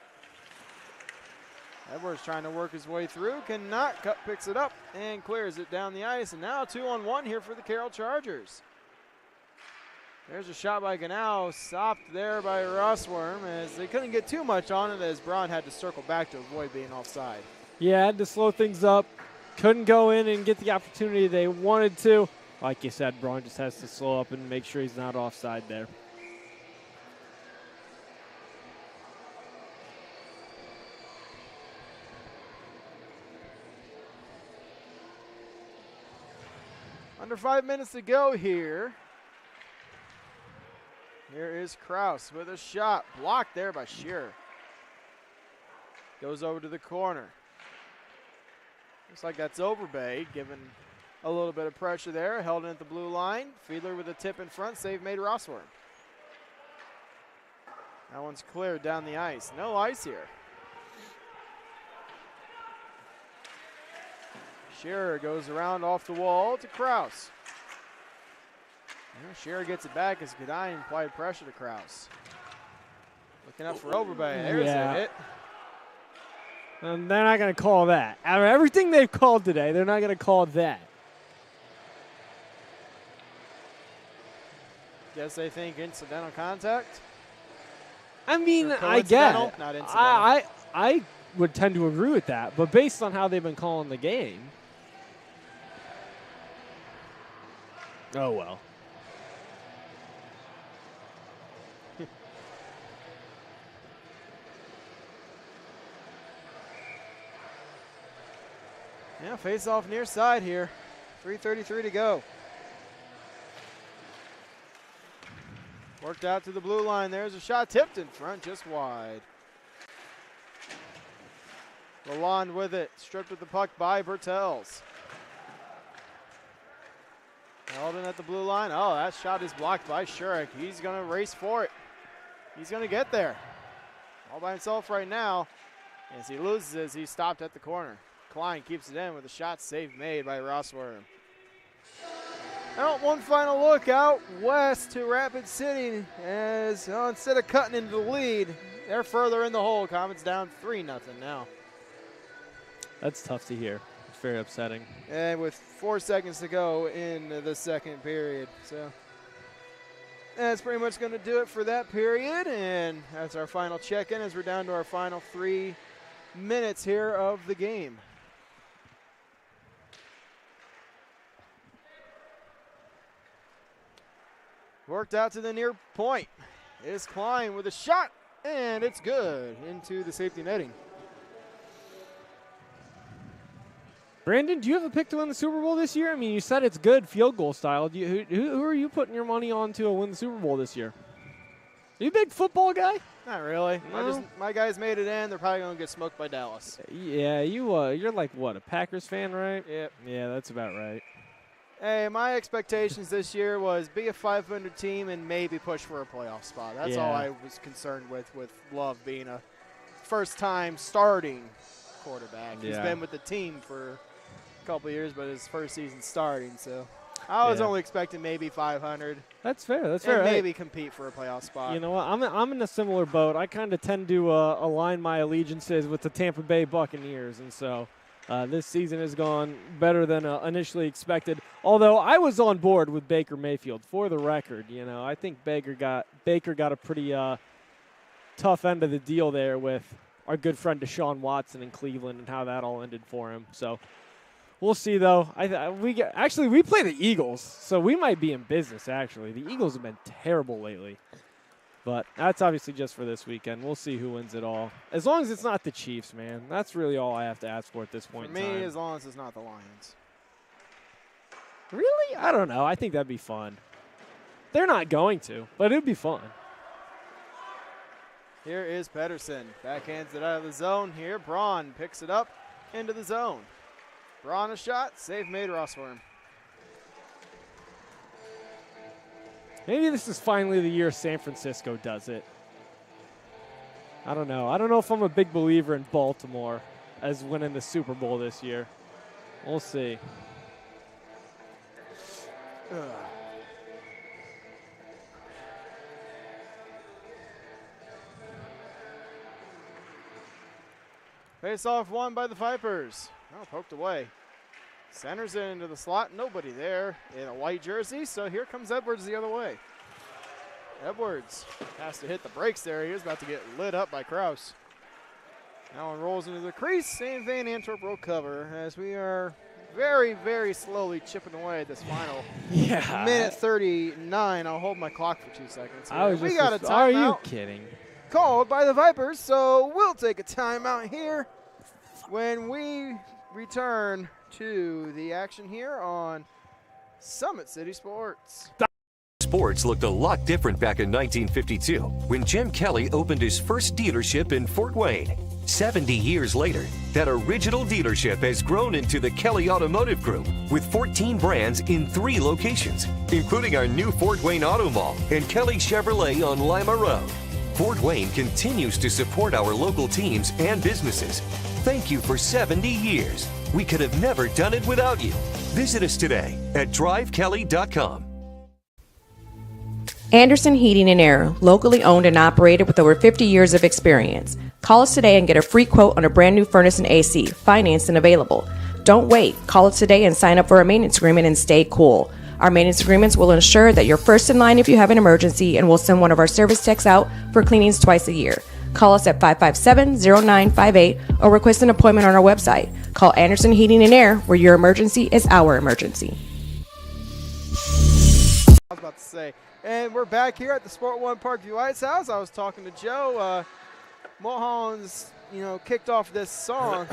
Edwards trying to work his way through, cannot. Cup picks it up and clears it down the ice. And now 2-on-1 here for the Carroll Chargers. There's a shot by Genau, stopped there by Rossworm as they couldn't get too much on it as Braun had to circle back to avoid being offside. Yeah, had to slow things up. Couldn't go in and get the opportunity they wanted to. Like you said, Braun just has to slow up and make sure he's not offside there. Under 5 minutes to go here. Here is Kraus with a shot. Blocked there by Shearer. Goes over to the corner. Looks like that's Overbay, given a little bit of pressure there. Held in at the blue line. Fiedler with a tip in front. Save made Rossworm. That one's cleared down the ice. No ice here. Shearer goes around off the wall to Kraus. Shearer gets it back as Godine applied pressure to Kraus. Looking up for Overbay. There's a hit. And they're not going to call that. Out of everything they've called today, they're not going to call that. Guess they think incidental contact? I mean, I get it. Not incidental. I would tend to agree with that, but based on how they've been calling the game. Oh, well. Yeah, face off near side here. 3:33 to go. Worked out to the blue line. There's a shot tipped in front, just wide. Lalonde with it. Stripped with the puck by Bertels. Held in at the blue line. Oh, that shot is blocked by Shurik. He's going to race for it. He's going to get there. all by himself right now. As he loses as he stopped at the corner. Klein keeps it in with a shot save made by Rossworm. Now one final look out west to Rapid City as instead of cutting into the lead, they're further in the hole. Comets down 3-0 now. That's tough to hear. It's very upsetting. And with 4 seconds to go in the second period. So that's pretty much going to do it for that period. And that's our final check-in as we're down to our final 3 minutes here of the game. Worked out to the near point. Is Klein with a shot, and it's good into the safety netting. Brandon, do you have a pick to win the Super Bowl this year? I mean, you said it's good field goal style. Who are you putting your money on to win the Super Bowl this year? Are you a big football guy? Not really. No? My guys made it in. They're probably going to get smoked by Dallas. Yeah, you're like, what, a Packers fan, right? Yep. Yeah, that's about right. Hey, my expectations this year was be a 500 team and maybe push for a playoff spot. That's all I was concerned with Love being a first-time starting quarterback. He's been with the team for a couple of years, but his first season starting, so I was only expecting maybe 500. That's fair. That's fair. And maybe compete for a playoff spot. You know what? I'm in a similar boat. I kind of tend to align my allegiances with the Tampa Bay Buccaneers, and so this season has gone better than initially expected. Although I was on board with Baker Mayfield. For the record, you know, I think Baker got a pretty tough end of the deal there with our good friend Deshaun Watson in Cleveland and how that all ended for him. So we'll see, though. We play the Eagles, so we might be in business, actually. The Eagles have been terrible lately. But that's obviously just for this weekend. We'll see who wins it all. As long as it's not the Chiefs, man. That's really all I have to ask for at this point For in time. me, as long as it's not the Lions. Really? I don't know. I think that'd be fun. They're not going to, but it'd be fun. Here is Pedersen. Backhands it out of the zone here. Braun picks it up into the zone. Braun a shot. Save made, Rossworm. Maybe this is finally the year San Francisco does it. I don't know. I don't know if I'm a big believer in Baltimore as winning the Super Bowl this year. We'll see. Face off won by the Vipers. Oh, poked away. Centers it into the slot. Nobody there in a white jersey. So here comes Edwards the other way. Edwards has to hit the brakes there. He was about to get lit up by Kraus. Now one rolls into the crease. Same Van Antwerp will cover as we are very, very slowly chipping away at this final minute 39. I'll hold my clock for 2 seconds. We got a timeout. Are you kidding? Called by the Vipers, so we'll take a timeout here when we return to the action here on Summit City Sports. Sports looked a lot different back in 1952 when Jim Kelly opened his first dealership in Fort Wayne. 70 years later, that original dealership has grown into the Kelly Automotive Group with 14 brands in 3 locations, including our new Fort Wayne Auto Mall and Kelly Chevrolet on Lima Road. Fort Wayne continues to support our local teams and businesses. Thank you for 70 years. We could have never done it without you. Visit us today at drivekelly.com. Anderson Heating and Air, locally owned and operated with over 50 years of experience. Call us today and get a free quote on a brand new furnace and AC, financed and available. Don't wait. Call us today and sign up for a maintenance agreement and stay cool. Our maintenance agreements will ensure that you're first in line if you have an emergency, and we'll send one of our service techs out for cleanings twice a year. Call us at 557-0958 or request an appointment on our website. Call Anderson Heating and Air, where your emergency is our emergency. I was about to say. And we're back here at the Sport One Parkview Ice House. I was talking to Joe. Mulholland's, kicked off this song.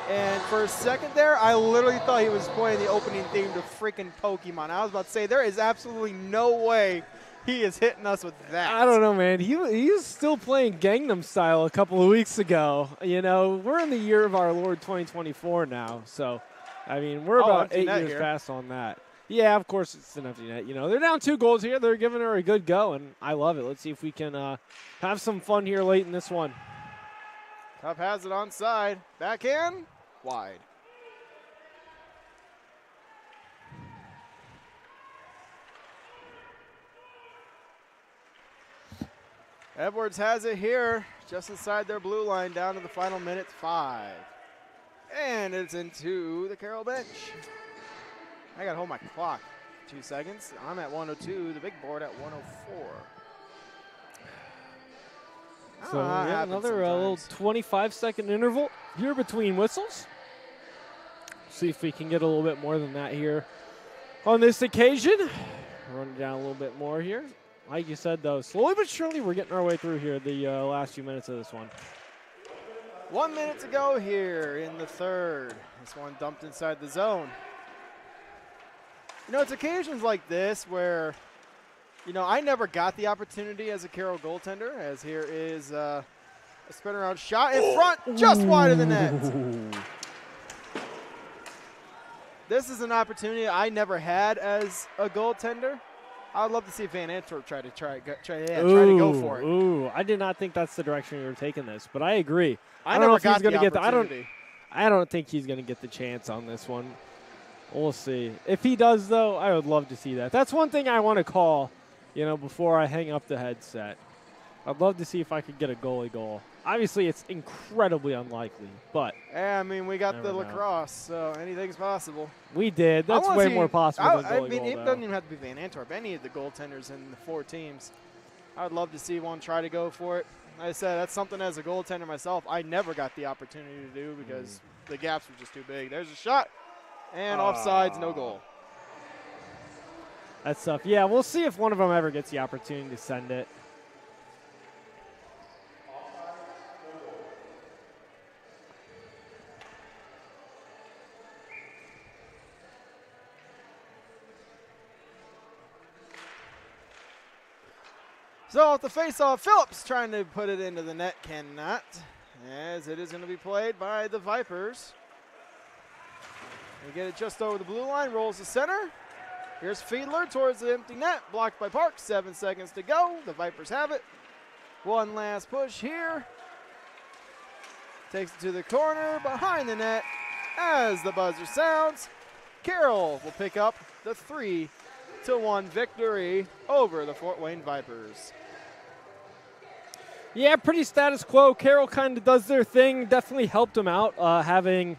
And for a second there, I literally thought he was playing the opening theme to freaking Pokemon. I was about to say, there is absolutely no way he is hitting us with that. I don't know, man. He was still playing Gangnam Style a couple of weeks ago. We're in the year of our Lord 2024 now. So, I mean, we're about 8 years past on that. Yeah, of course it's an empty net. They're down 2 goals here. They're giving her a good go, and I love it. Let's see if we can have some fun here late in this one. Cup has it onside. Backhand, wide. Edwards has it here, just inside their blue line, down to the final minute 5. And it's into the Carroll bench. I got to hold my clock 2 seconds. I'm at 102, the big board at 104. So another little 25-second interval here between whistles. See if we can get a little bit more than that here on this occasion. Run it down a little bit more here. Like you said, though, slowly but surely we're getting our way through here the last few minutes of this one. 1 minute to go here in the third. This one dumped inside the zone. It's occasions like this where, I never got the opportunity as a Carroll goaltender, as here is a spin around shot in front, just wide of the net. This is an opportunity I never had as a goaltender. I would love to see Van Antwerp try to go for it. Ooh, I did not think that's the direction we were taking this, but I agree. I never got the opportunity. I don't think he's going to get the chance on this one. We'll see. If he does, though, I would love to see that. That's one thing I want to call, before I hang up the headset. I'd love to see if I could get a goalie goal. Obviously, it's incredibly unlikely, but yeah, we got the lacrosse, so anything's possible. We did. That's way more possible than goalie goal, it doesn't even have to be Van Antwerp. Any of the goaltenders in the 4 teams, I would love to see one try to go for it. Like I said, that's something as a goaltender myself I never got the opportunity to do because the gaps were just too big. There's a shot, and offsides, no goal. That's tough. Yeah, we'll see if one of them ever gets the opportunity to send it. So at the face-off, Phillips trying to put it into the net, cannot, as it is going to be played by the Vipers. They get it just over the blue line, rolls the center. Here's Fiedler towards the empty net, blocked by Park. 7 seconds to go. The Vipers have it. One last push here. Takes it to the corner, behind the net. As the buzzer sounds, Carroll will pick up the 3-1 victory over the Fort Wayne Vipers. Yeah, pretty status quo. Carroll kind of does their thing. Definitely helped them out, having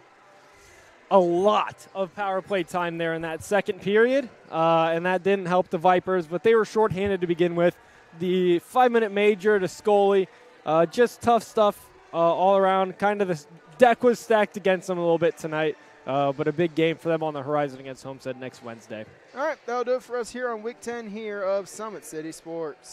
a lot of power play time there in that second period, and that didn't help the Vipers, but they were shorthanded to begin with. The 5-minute major to Scully, just tough stuff all around. Kind of the deck was stacked against them a little bit tonight, but a big game for them on the horizon against Homestead next Wednesday. All right, that'll do it for us here on Week 10 here of Summit City Sports.